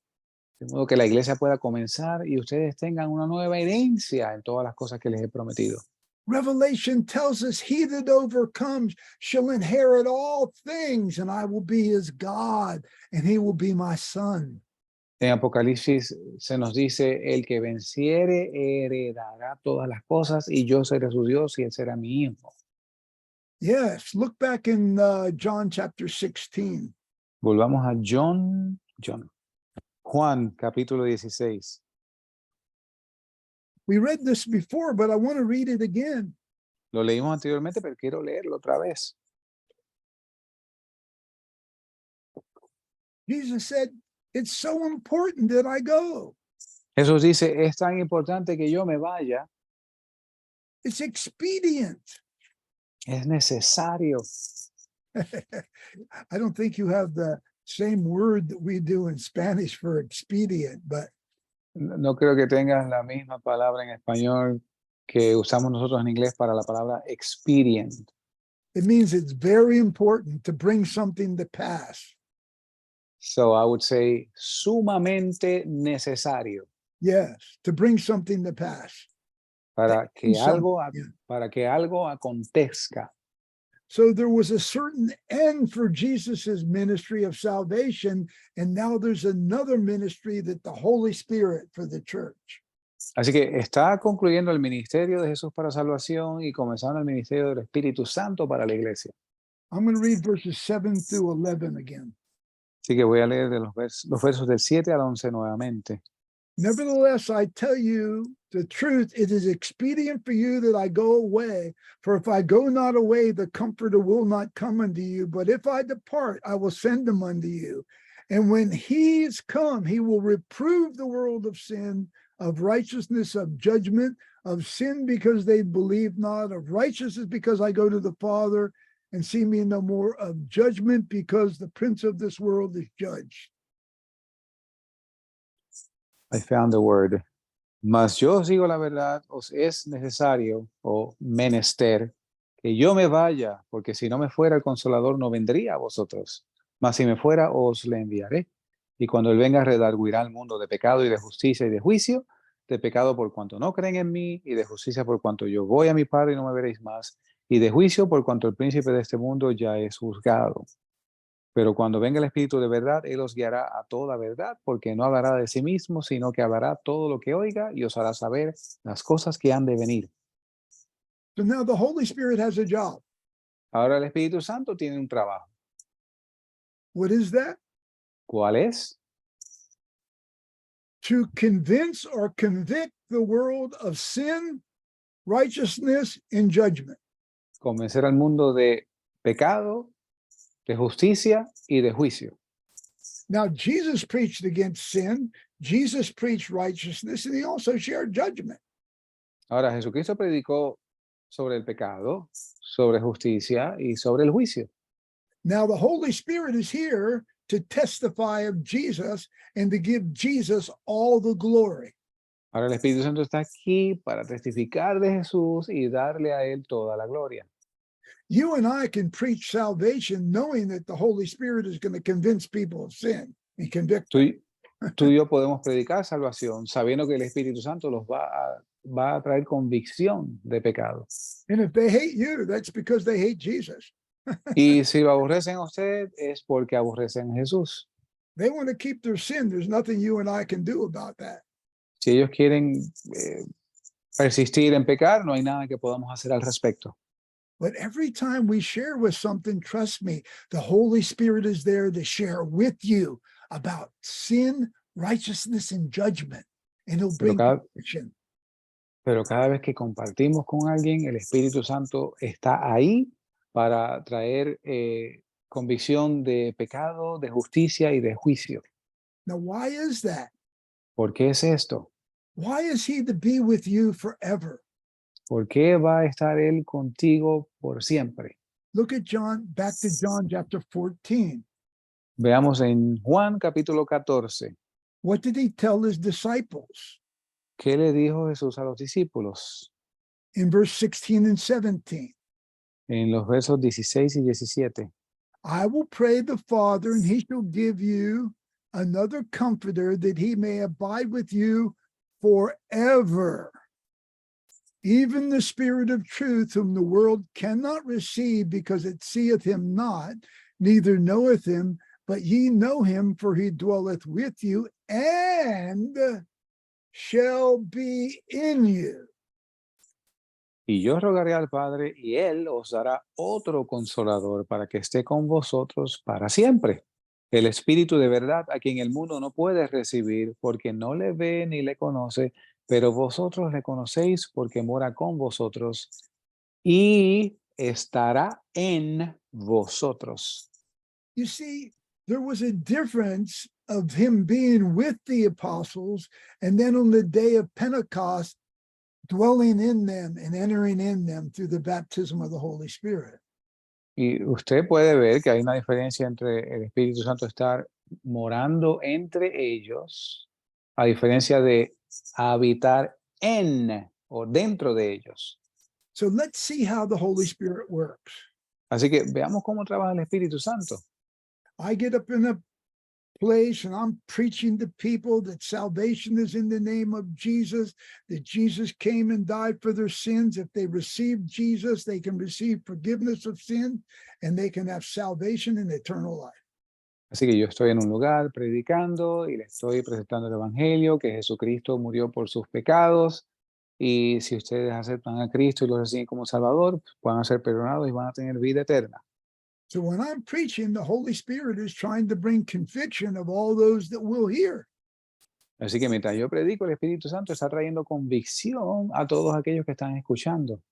De modo que la iglesia pueda comenzar y ustedes tengan una nueva herencia en todas las cosas que les he prometido. Revelation tells us, he that overcomes shall inherit all things, and I will be his God, and he will be my son. En Apocalipsis se nos dice, el que venciere heredará todas las cosas y yo seré su Dios y él será mi hijo. Yes, look back in John chapter 16. Volvamos a Juan capítulo 16. We read this before, but I want to read it again. Lo leímos anteriormente, pero quiero leerlo otra vez. Jesus said, it's so important that I go. Jesús dice, es tan importante que yo me vaya, It's expedient. es necesario. I don't think you have the same word that we do in Spanish for expedient, but No creo que tengas la misma palabra en español que usamos nosotros en inglés para la palabra expedient. it means it's very important to bring something to pass. So I would say sumamente necesario Yes, to bring something to pass. para que algo, Yeah. para que algo acontezca. So there was a certain end for Jesus's ministry of salvation, and now there's another ministry that the Holy Spirit for the church. Así que está concluyendo el ministerio de Jesús para salvación y comenzando el ministerio del Espíritu Santo para la iglesia. I'm going to read verses 7 through 11 again. Así que voy a leer de los versos del 7 al 11 nuevamente. Nevertheless, I tell you the truth, it is expedient for you that I go away. For if I go not away, the Comforter will not come unto you. But if I depart, I will send him unto you. And when he is come, he will reprove the world of sin, of righteousness, of judgment, of sin because they believe not, of righteousness because I go to the Father and see me no more, of judgment because the prince of this world is judged. I found the word. Mas yo os digo la verdad, os es necesario o menester que yo me vaya, porque si no me fuera el Consolador no vendría a vosotros. Mas si me fuera, os le enviaré. Y cuando él venga, redarguirá al mundo de pecado y de justicia y de juicio, de pecado por cuanto no creen en mí, y de justicia por cuanto yo voy a mi Padre y no me veréis más, y de juicio por cuanto el príncipe de este mundo ya es juzgado. Pero cuando venga el Espíritu de verdad, él os guiará a toda verdad, porque no hablará de sí mismo, sino que hablará todo lo que oiga y os hará saber las cosas que han de venir. So now the Holy Spirit has a job. Ahora el Espíritu Santo tiene un trabajo. What is that? ¿Cuál es? to convince or convict the world of sin, righteousness, and judgment. Convencer al mundo de pecado, de justicia y de juicio. Now, Jesus preached against sin, Jesus preached righteousness, and he also shared judgment. Ahora, Jesucristo predicó sobre el pecado, sobre justicia y sobre el juicio. Now, the Holy Spirit is here to testify of Jesus and to give Jesus all the glory. Ahora el Espíritu Santo está aquí para testificar de Jesús y darle a él toda la gloria. You and I can preach salvation knowing that the Holy Spirit is going to convince people of sin and convict them. Tú y yo podemos predicar salvación sabiendo que el Espíritu Santo los va a traer convicción de pecado. And if they hate you, that's because they hate Jesus. Y si lo aborrecen a usted es porque aborrecen a Jesús. They want to keep their sin. There's nothing you and I can do about that. Si ellos quieren persistir en pecar, no hay nada que podamos hacer al respecto. But every time we share with something, trust me, the Holy Spirit is there to share with you about sin, righteousness, and judgment. And he'll bring conviction. Pero cada vez que compartimos con alguien, el Espíritu Santo está ahí para traer convicción de pecado, de justicia y de juicio. Now, why is that? ¿Por qué es esto? Why is he to be with you forever? ¿Por qué va a estar Él contigo por siempre? Look at John, back to John chapter 14. Veamos en Juan capítulo 14. What did he tell his disciples? ¿Qué le dijo Jesús a los discípulos? In verse 16 and 17. En los versos 16 y 17. I will pray the Father, and he shall give you another comforter, that he may abide with you forever. Even the Spirit of truth, whom the world cannot receive, because it seeth him not, neither knoweth him, but ye know him, for he dwelleth with you, and shall be in you. Y yo rogaré al Padre, y Él os dará otro consolador para que esté con vosotros para siempre. El Espíritu de verdad, a quien el mundo no puede recibir, porque no le ve ni le conoce, pero vosotros le conocéis porque mora con vosotros y estará en vosotros. You see, there was a difference of him being with the apostles, and then on the day of Pentecost, dwelling in them and entering in them through the baptism of the Holy Spirit. Y usted puede ver que hay una diferencia entre el Espíritu Santo estar morando entre ellos, a diferencia de habitar en o dentro de ellos. So let's see how the Holy Spirit works. Así que veamos cómo trabaja el Espíritu Santo. I get up in a place and I'm preaching to people that salvation is in the name of Jesus, that Jesus came and died for their sins. If they receive Jesus, they can receive forgiveness of sin and they can have salvation and eternal life. Así que yo estoy en un lugar predicando y le estoy presentando el Evangelio, que Jesucristo murió por sus pecados. Y si ustedes aceptan a Cristo y lo reciben como Salvador, van a ser perdonados y van a tener vida eterna. So when I'm preaching, the Holy Spirit is trying to bring conviction of all those that will hear. Así que mientras yo predico, el Espíritu Santo está trayendo convicción a todos aquellos que están escuchando.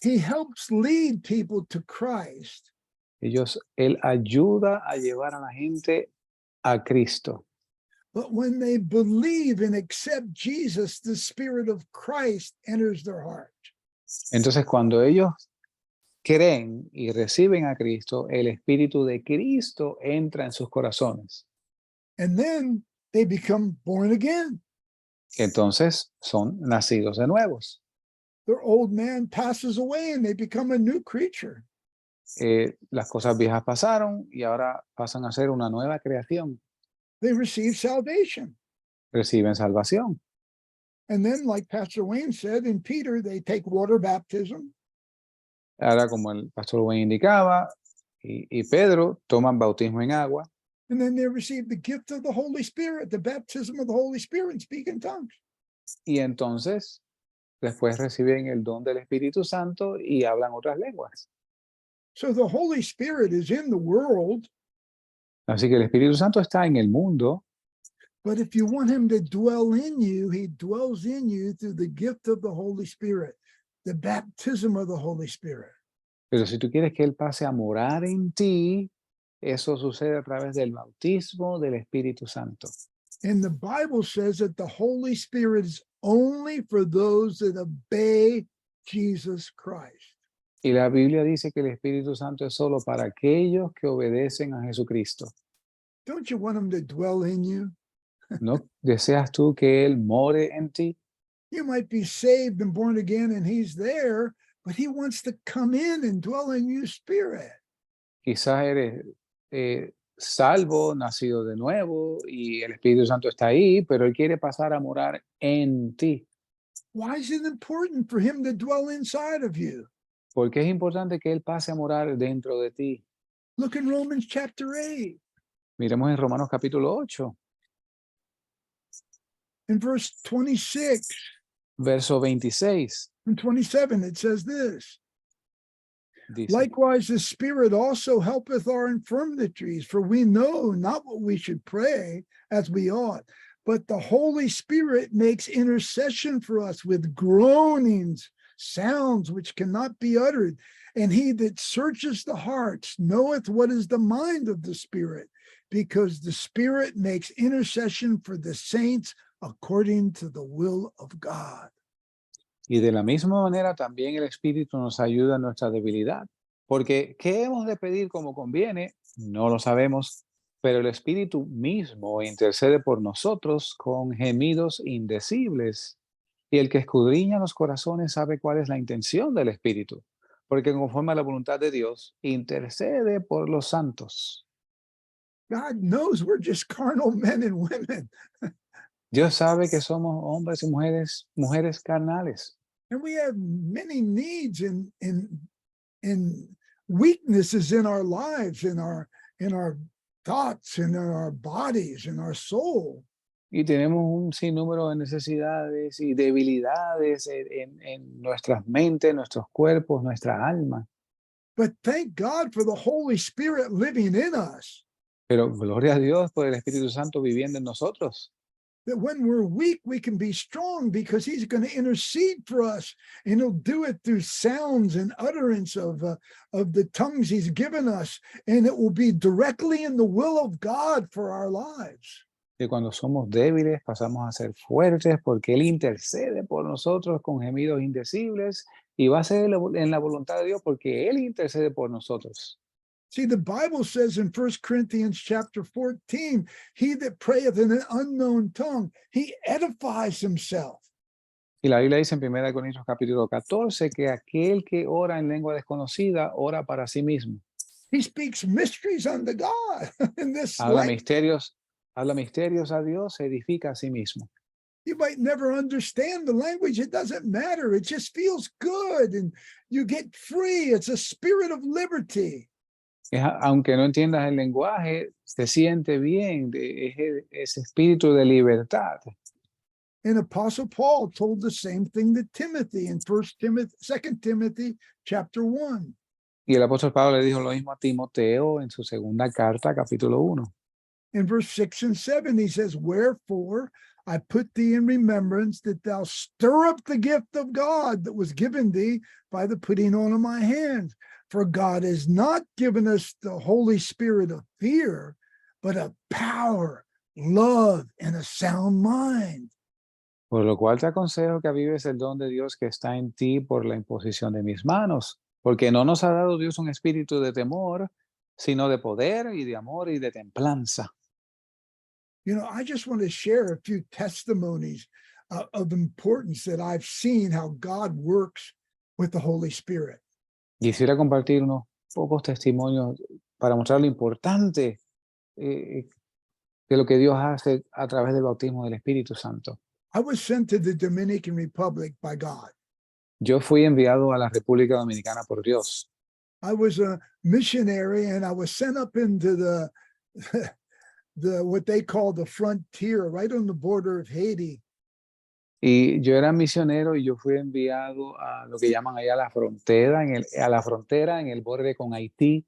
He helps lead people to Christ. Él ayuda a llevar a la gente a Cristo. But when they believe and accept Jesus, the Spirit of Christ enters their heart. Entonces, cuando ellos creen y reciben a Cristo, el Espíritu de Cristo entra en sus corazones. And then they become born again. Entonces, son nacidos de nuevos. Their old man passes away and they become a new creature. Las cosas viejas pasaron y ahora pasan a ser una nueva creación. They receive salvation. Reciben salvación. And then, like Pastor Wayne said, in Peter, they take water baptism. Ahora, como el pastor Wayne indicaba, y Pedro toman bautismo en agua. And then they receive the gift of the Holy Spirit, the baptism of the Holy Spirit, and speak in tongues. Y entonces, después reciben el don del Espíritu Santo y hablan otras lenguas. So the Holy Spirit is in the world. Así que el Espíritu Santo está en el mundo. But if you want him to dwell in you, he dwells in you through the gift of the Holy Spirit, the baptism of the Holy Spirit. Pero si tú quieres que Él pase a morar en ti, eso sucede a través del bautismo del Espíritu Santo. And the Bible says that the Holy Spirit is only for those that obey Jesus Christ. Y la Biblia dice que el Espíritu Santo es solo para aquellos que obedecen a Jesucristo. Don't you want him to dwell in you? ¿No deseas tú que Él more en ti? You might be saved and born again and he's there, but he wants to come in and dwell in you spirit. Quizás eres salvo, nacido de nuevo y el Espíritu Santo está ahí, pero Él quiere pasar a morar en ti. Why is it important for him to dwell inside of you? Porque es importante que Él pase a morar dentro de ti. Look in Romans chapter 8. Miremos en Romanos capítulo 8, In verse 26 verso 26. and 27, it says this. Dice, Likewise, the Spirit also helpeth our infirmities, for we know not what we should pray as we ought, but the Holy Spirit makes intercession for us with groanings, sounds which cannot be uttered. And he that searches the hearts knoweth what is the mind of the Spirit, because the Spirit makes intercession for the saints according to the will of God. y de la misma manera también el Espíritu nos ayuda en nuestra debilidad, porque ¿qué hemos de pedir como conviene? No lo sabemos, pero el Espíritu mismo intercede por nosotros con gemidos indecibles. Y el que escudriña los corazones sabe cuál es la intención del Espíritu, porque conforme a la voluntad de Dios, intercede por los santos. God knows we're just carnal men and women, Dios sabe que somos hombres y mujeres carnales. and we have many needs and weaknesses in our lives, in our thoughts, and in our bodies, in our soul. Y tenemos un sinnúmero de necesidades y debilidades en nuestras mentes, nuestros cuerpos, nuestra alma. But thank God for the Holy Spirit living in us, Pero gloria a Dios por el Espíritu Santo viviendo en nosotros. that when we're weak, we can be strong because he's going to intercede for us, and he'll do it through sounds and utterance of the tongues he's given us, and it will be directly in the will of God for our lives. Que cuando somos débiles pasamos a ser fuertes porque Él intercede por nosotros con gemidos indecibles y va a ser en la voluntad de Dios porque Él intercede por nosotros. See, the Bible says in 1 Corinthians chapter 14, he that prayeth in an unknown tongue, he edifies himself. Y la Biblia dice en 1 Corintios capítulo 14 que aquel que ora en lengua desconocida ora para sí mismo. He speaks mysteries unto God in this Habla language. misterios a Dios, se edifica a sí mismo. You might never understand the language. It doesn't matter. It just feels good and you get free. It's a spirit of liberty. Aunque no entiendas el lenguaje, se siente bien, ese espíritu de libertad. And Apostle Paul told the same thing to Timothy in 2 Timothy chapter 1. Y el apóstol Pablo le dijo lo mismo a Timoteo en su segunda carta, capítulo 1. In verse 6 and 7, he says, Wherefore I put thee in remembrance that thou stir up the gift of God that was given thee by the putting on of my hands. For God has not given us the Holy Spirit of fear, but of power, love, and a sound mind. Por lo cual te aconsejo que avives el don de Dios que está en ti por la imposición de mis manos, porque no nos ha dado Dios un espíritu de temor, sino de poder y de amor y de templanza. You know, I just want to share a few testimonies of importance that I've seen how God works with the Holy Spirit. Quisiera compartir unos pocos testimonios para mostrar lo importante de lo que Dios hace a través del bautismo del Espíritu Santo. I was sent to the Dominican Republic by God. Yo fui enviado a la República Dominicana por Dios. I was a missionary and I was sent up into the what they call the frontier, right on the border of Haiti. Y yo era misionero y yo fui enviado a lo que llaman allá la frontera, a la frontera en el borde con Haití.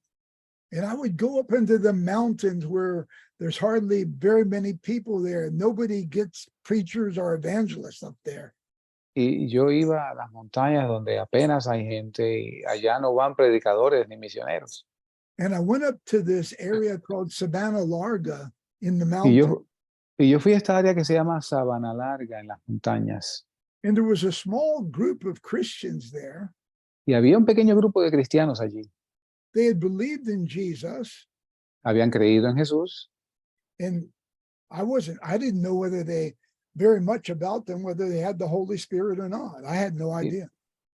And I would go up into the mountains where there's hardly very many people there. Nobody gets preachers or evangelists up there. Y yo iba a las montañas donde apenas hay gente y allá no van predicadores ni misioneros. And I went up to this area called Savannah Larga in the Y mountains. yo fui a esta área que se llama Sabana Larga en las montañas. And there was a small group of Christians there. Y había un pequeño grupo de cristianos allí. They had believed in Jesus. Habían creído en Jesús. And I didn't know whether they very much about them, whether they had the Holy Spirit or not. I had no idea.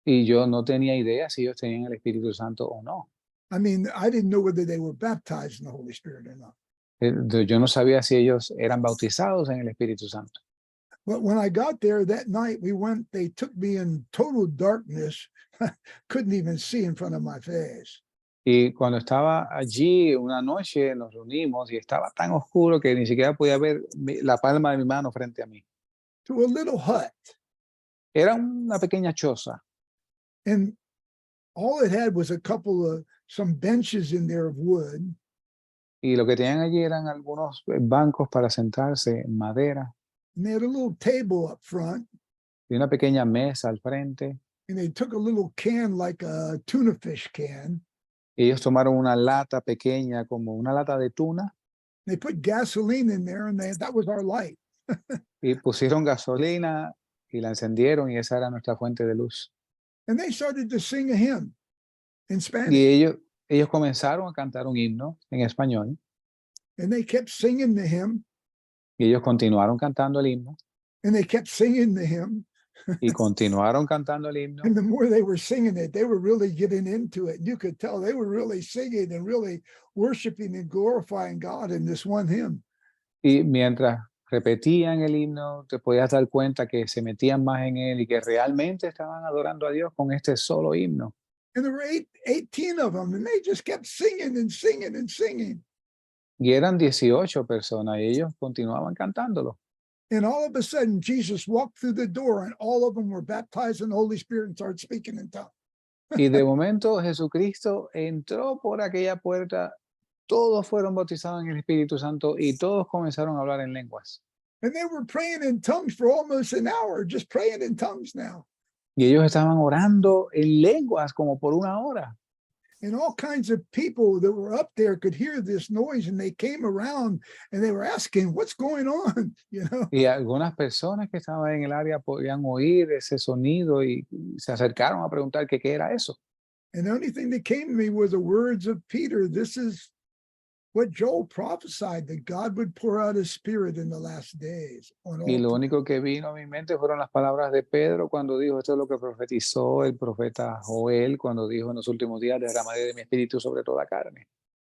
Y yo no tenía idea si ellos tenían el Espíritu Santo o no. I mean, I didn't know whether they were baptized in the Holy Spirit or not. Yo no sabía si ellos eran bautizados en el Espíritu Santo. But when I got there that night, they took me in total darkness. Couldn't even see in front of my face. Y cuando estaba allí una noche nos reunimos y estaba tan oscuro que ni siquiera podía ver la palma de mi mano frente a mí. To a little hut. Era una pequeña choza And all it had was some benches in there of wood. y lo que tenían allí eran algunos bancos para sentarse en madera And they had a little table up front. y una pequeña mesa al frente. And they took a little can like a tuna fish can. Y ellos tomaron una lata pequeña como una lata de tuna They put gasoline in there and that was our light. y pusieron gasolina y la encendieron y esa era nuestra fuente de luz. And they started to sing a hymn in Spanish. Y ellos comenzaron a cantar un himno en español And they kept singing the hymn. y ellos continuaron cantando el himno And they kept singing the hymn. y continuaron cantando el himno. And the more they were singing it, they were really getting into it. You could tell they were really singing and really worshiping and glorifying God in this one hymn. Y mientras repetían el himno, te podías dar cuenta que se metían más en él y que realmente estaban adorando a Dios con este solo himno. And there were 18 of them, and they just kept singing and singing and singing. Y eran 18 personas y ellos continuaban cantándolo. And all of a sudden, Jesus walked through the door, and all of them were baptized in the Holy Spirit and started speaking in tongues. Y de momento Jesucristo entró por aquella puerta, todos fueron bautizados en el Espíritu Santo y todos comenzaron a hablar en lenguas. And they were praying in tongues for almost an hour, just praying in tongues now. Y ellos estaban orando en lenguas como por una hora. And all kinds of people that were up there could hear this noise, and they came around and they were asking, what's going on? You know? Y algunas personas que estaban en el área podían oír ese sonido y se acercaron a preguntar qué era eso. And the only thing that came to me were the words of Peter. This is what Joel prophesied, that God would pour out his spirit in the last days. On all Y lo flesh. único que vino a mi mente fueron las palabras de Pedro cuando dijo, esto es lo que profetizó el profeta Joel cuando dijo, en los últimos días derramaré de mi espíritu sobre toda carne.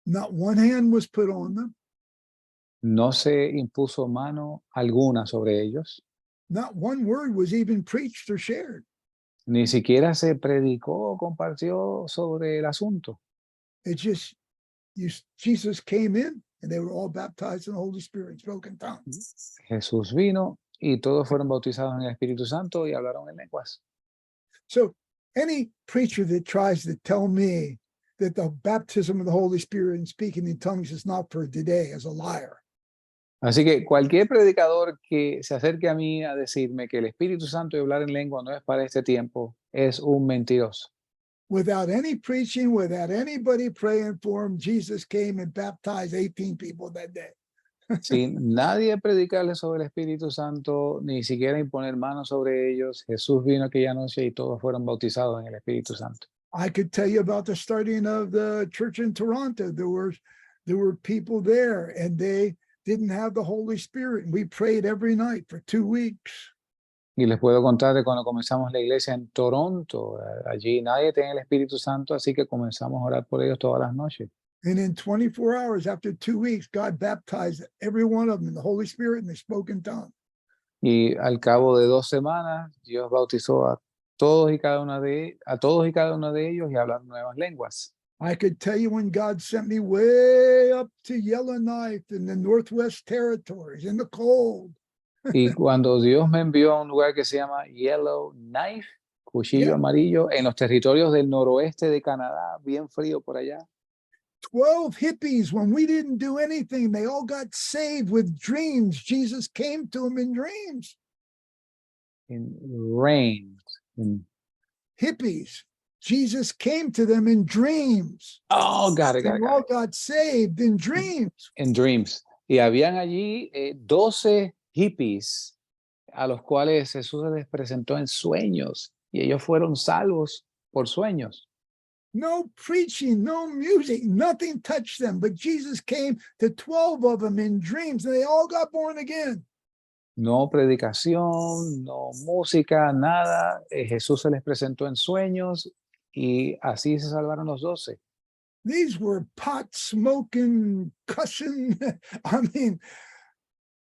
Not one hand was put on them. No se impuso mano alguna sobre ellos, Not one word was even preached or shared. ni siquiera se predicó o compartió sobre el asunto. It just, Jesus came in and they were all baptized in the Holy Spirit and spoke in tongues. Jesús vino y todos fueron bautizados en el Espíritu Santo y hablaron en lenguas. So any preacher that tries to tell me that the baptism of the Holy Spirit and speaking in tongues is not for today is a liar. Así que cualquier predicador que se acerque a mí a decirme que el Espíritu Santo y hablar en lengua no es para este tiempo, es un mentiroso. Without any preaching, without anybody praying for him, Jesus came and baptized 18 people that day. Sin nadie predicarle sobre el Espíritu Santo, ni siquiera imponer manos sobre ellos, Jesús vino aquella noche y todos fueron bautizados en el Espíritu Santo. I could tell you about the starting of the church in Toronto. There were people there and they didn't have the Holy Spirit. And we prayed every night for 2 weeks. Y les puedo contar de cuando comenzamos la iglesia en Toronto. Allí nadie tenía el Espíritu Santo, así que comenzamos a orar por ellos todas las noches. And in 24 hours, after 2 weeks, God baptized every one of them in the Holy Spirit and they spoke in tongues. Y al cabo de 2 semanas, Dios bautizó a todos y cada uno de ellos y hablaron nuevas lenguas. I could tell you when God sent me way up to Yellowknife in the Northwest Territories in the cold. Y cuando Dios me envió a un lugar que se llama Yellowknife, cuchillo Yeah. amarillo, en los territorios del noroeste de Canadá, bien frío por allá. 12 hippies, when we didn't do anything, they all got saved with dreams. Jesus came to them in dreams. In rain. Hippies, Jesus came to them in dreams. Oh, got it, got They it, got all it. got saved in dreams. In dreams. Y habían allí 12 hippies a los cuales Jesús les presentó en sueños y ellos fueron salvos por sueños. No preaching, no music, nothing touched them. But Jesus came to 12 of them in dreams, and they all got born again. No predicación, no música, nada. Jesús se les presentó en sueños y así se salvaron los 12. These were pot smoking, cussing, I mean,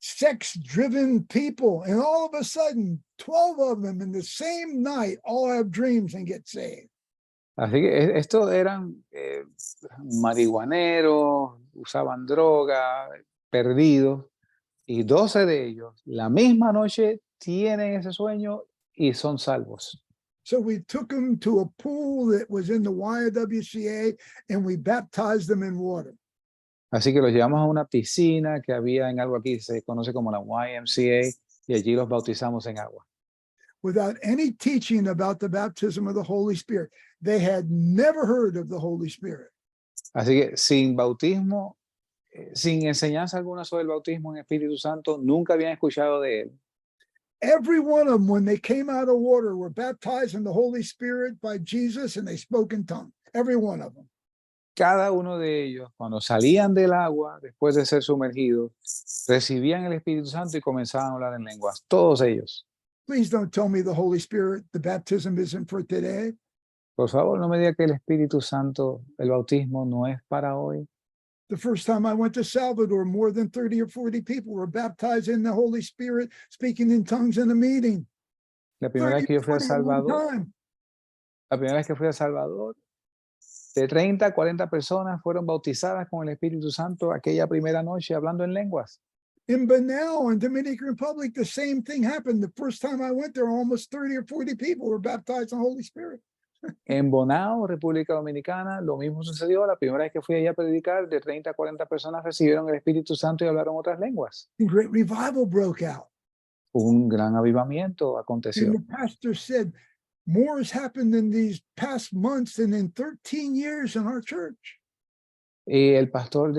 sex driven people. And all of a sudden, 12 of them in the same night all have dreams and get saved. Así que estos eran marihuaneros, usaban droga, perdidos, y 12 de ellos la misma noche tienen ese sueño y son salvos. So we took them to a pool that was in the YWCA and we baptized them in water. Así que los llevamos a una piscina que había en algo aquí, se conoce como la YMCA, y allí los bautizamos en agua. Without any teaching about the baptism of the Holy Spirit. They had never heard of the Holy Spirit. Así que sin bautismo, sin enseñanza alguna sobre el bautismo en Espíritu Santo, nunca habían escuchado de él. Every one of them, when they came out of water, were baptized in the Holy Spirit by Jesus and they spoke in tongues. Every one of them. Cada uno de ellos, cuando salían del agua, después de ser sumergidos, recibían el Espíritu Santo y comenzaban a hablar en lenguas. Todos ellos. Please don't tell me the Holy Spirit, the baptism isn't for today. Por favor, no me diga que el Espíritu Santo, el bautismo, no es para hoy. The first time I went to Salvador, more than 30 or 40 people were baptized in the Holy Spirit, speaking in tongues in a meeting. La primera vez que yo fui a 30, 40 at one Salvador, time. la primera vez que fui a Salvador, de 30 a 40 personas fueron bautizadas con el Espíritu Santo aquella primera noche hablando en lenguas. In Banal and Dominican Republic, the same thing happened. The first time I went there, almost 30 or 40 people were baptized in the Holy Spirit. En Bonao, República Dominicana, lo mismo sucedió. La primera vez que fui allá a predicar, de 30 a 40 personas recibieron el Espíritu Santo y hablaron otras lenguas. And great revival broke out. Un gran avivamiento aconteció. And the pastor said, more has happened in these past months than in 13 years in our church. Y el pastor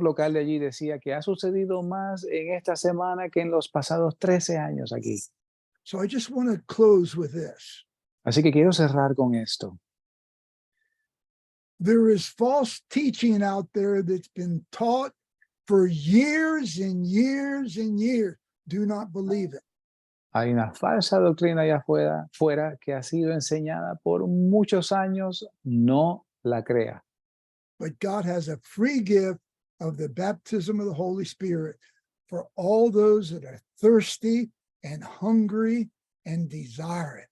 local de allí decía que ha sucedido más en esta semana que en los pasados 13 años aquí. So I just want to close with this. Así que quiero cerrar con esto. There is false teaching out there that's been taught for years and years and years. Do not believe it. Hay una falsa doctrina allá fuera que ha sido enseñada por muchos años. No la crea. But God has a free gift of the baptism of the Holy Spirit for all those that are thirsty and hungry and desire it.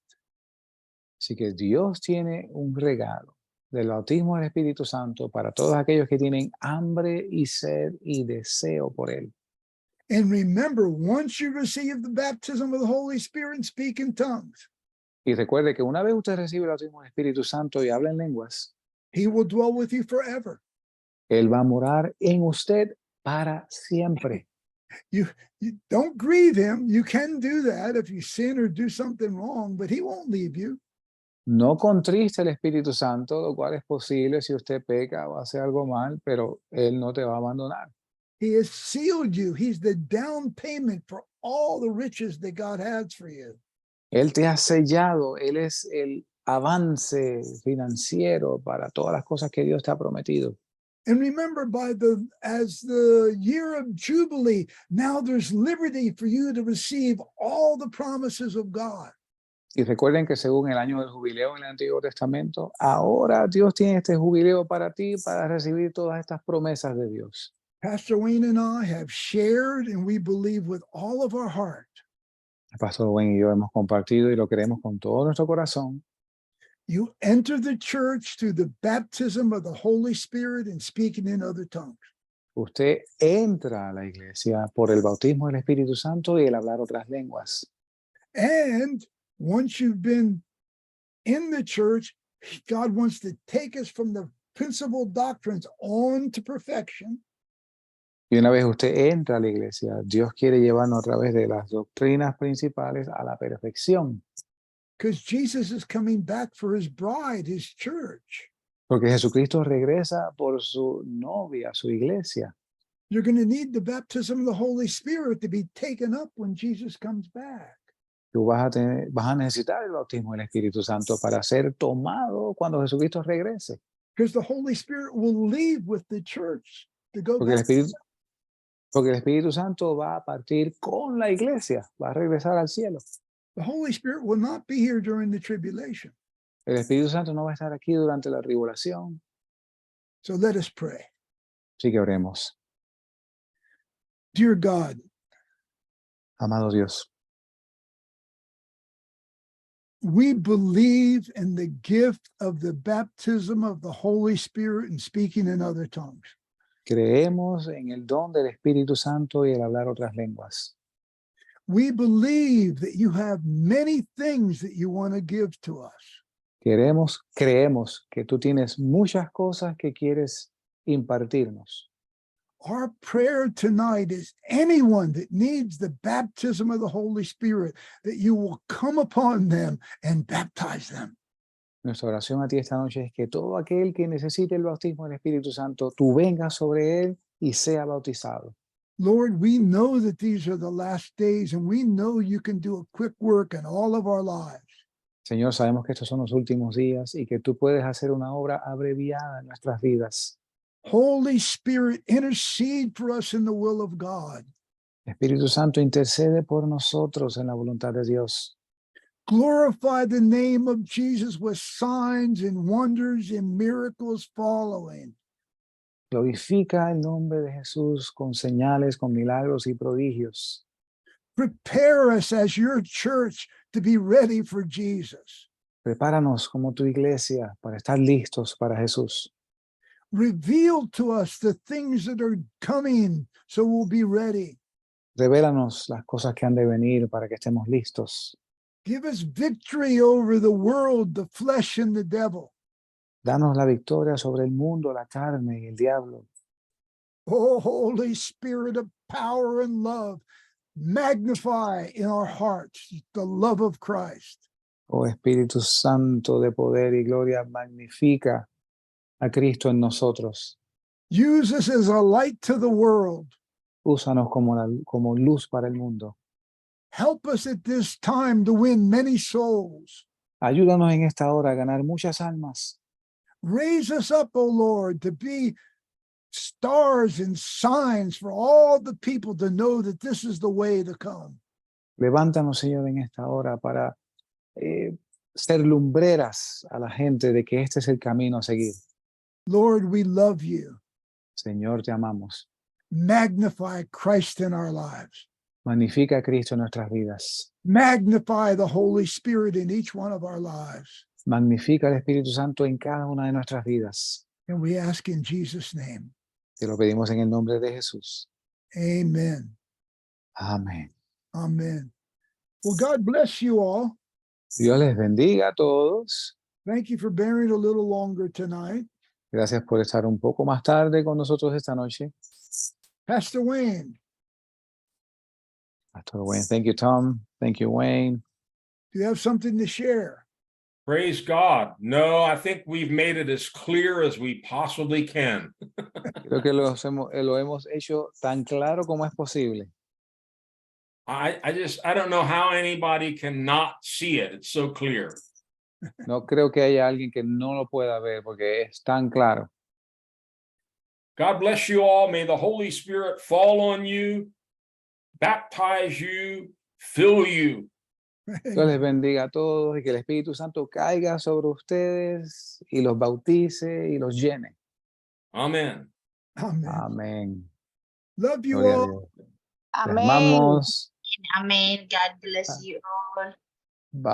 Así que Dios tiene un regalo del bautismo del Espíritu Santo para todos aquellos que tienen hambre y sed y deseo por él. And remember, once you receive the baptism of the Holy Spirit and speak in tongues, Y recuerde que una vez usted recibe el bautismo del Espíritu Santo y habla en lenguas, He will dwell with you forever. él va a morar en usted para siempre. You don't grieve him. You can do that if you sin or do something wrong, but he won't leave you. No contriste el Espíritu Santo, lo cual es posible si usted peca o hace algo mal, pero él no te va a abandonar. He has sealed you. He's the down payment for all the riches that God has for you. Él te ha sellado, él es el avance financiero para todas las cosas que Dios te ha prometido. And remember, as the year of Jubilee, now there's liberty for you to receive all the promises of God. Y recuerden que según el año del jubileo en el Antiguo Testamento, ahora Dios tiene este jubileo para ti, para recibir todas estas promesas de Dios. Pastor Wayne and I have shared, and we believe with all of our heart. El pastor Wayne y yo hemos compartido y lo queremos con todo nuestro corazón. You enter the church through the baptism of the Holy Spirit and speaking in other tongues. Usted entra a la iglesia por el bautismo del Espíritu Santo y el hablar otras lenguas. And once you've been in the church, God wants to take us from the principal doctrines on to perfection, Y una vez usted entra a la iglesia, Dios quiere llevarnos a través de las doctrinas principales a la perfección, because Jesus is coming back for his bride, his church. porque Jesucristo regresa por su novia, su iglesia. You're going to need the baptism of the Holy Spirit to be taken up when Jesus comes back. Tú vas a necesitar el bautismo del Espíritu Santo para ser tomado cuando Jesucristo regrese. Because the Holy Spirit will leave with the church to go Porque el back. Espíritu Santo va a partir con la iglesia, va a regresar al cielo. The Holy Spirit will not be here during the tribulation. El Espíritu Santo no va a estar aquí durante la tribulación. So let us pray. Así que oremos. Dear God, Amado Dios, we believe in the gift of the baptism of the Holy Spirit and speaking in other tongues. creemos en el don del Espíritu Santo y el hablar otras lenguas. We believe that you have many things that you want to give to us. Creemos que tú tienes muchas cosas que quieres impartirnos. Our prayer tonight is anyone that needs the baptism of the Holy Spirit, that you will come upon them and baptize them. Nuestra oración a ti esta noche es que todo aquel que necesite el bautismo del Espíritu Santo, tú vengas sobre él y sea bautizado. Lord, we know that these are the last days, and we know you can do a quick work in all of our lives. Señor, sabemos que estos son los últimos días y que tú puedes hacer una obra abreviada en nuestras vidas. Holy Spirit, intercede for us in the will of God. Espíritu Santo, intercede por nosotros en la voluntad de Dios. Glorify the name of Jesus with signs and wonders and miracles following. Glorifica el nombre de Jesús con señales, con milagros y prodigios. Prepare us as your church to be ready for Jesus. Prepáranos como tu iglesia para estar listos para Jesús. Reveal to us the things that are coming so we'll be ready. Revélanos las cosas que han de venir para que estemos listos. Give us victory over the world, the flesh, and the devil. Danos la victoria sobre el mundo, la carne y el diablo. Oh, Holy Spirit of power and love, magnify in our hearts the love of Christ. Oh Espíritu Santo de poder y gloria, magnifica a Cristo en nosotros. Use us as a light to the world. Úsanos como luz para el mundo. Help us at this time to win many souls. Ayúdanos en esta hora a ganar muchas almas. Raise us up, O Lord, to be stars and signs for all the people to know that this is the way to come. Levántanos, Señor, en esta hora para ser lumbreras a la gente de que este es el camino a seguir. Lord, we love you. Señor, te amamos. Magnify Christ in our lives. Magnifica a Cristo en nuestras vidas. Magnify the Holy Spirit in each one of our lives. Magnifica al Espíritu Santo en cada una de nuestras vidas. And we ask in Jesus' name. Te lo pedimos en el nombre de Jesús. Amen. Amén. Amen. Well, God bless you all. Dios les bendiga a todos. Thank you for bearing a little longer tonight. Gracias por estar un poco más tarde con nosotros esta noche. Pastor Wayne, Pastor Wayne, thank you, Tom. Thank you, Wayne. do you have something to share? Praise God. No, I think we've made it as clear as we possibly can. Creo que lo hemos hecho tan claro como es posible. I don't know how anybody can not see it. It's so clear. No creo que haya alguien que no lo pueda ver porque es tan claro. God bless you all. May the Holy Spirit fall on you, baptize you, fill you. Dios les bendiga a todos y que el Espíritu Santo caiga sobre ustedes y los bautice y los llene. Amen. Amen. Amén. Love you Gloria a all. Dios. Les Amén. amamos. Amén. God bless you all. Bye.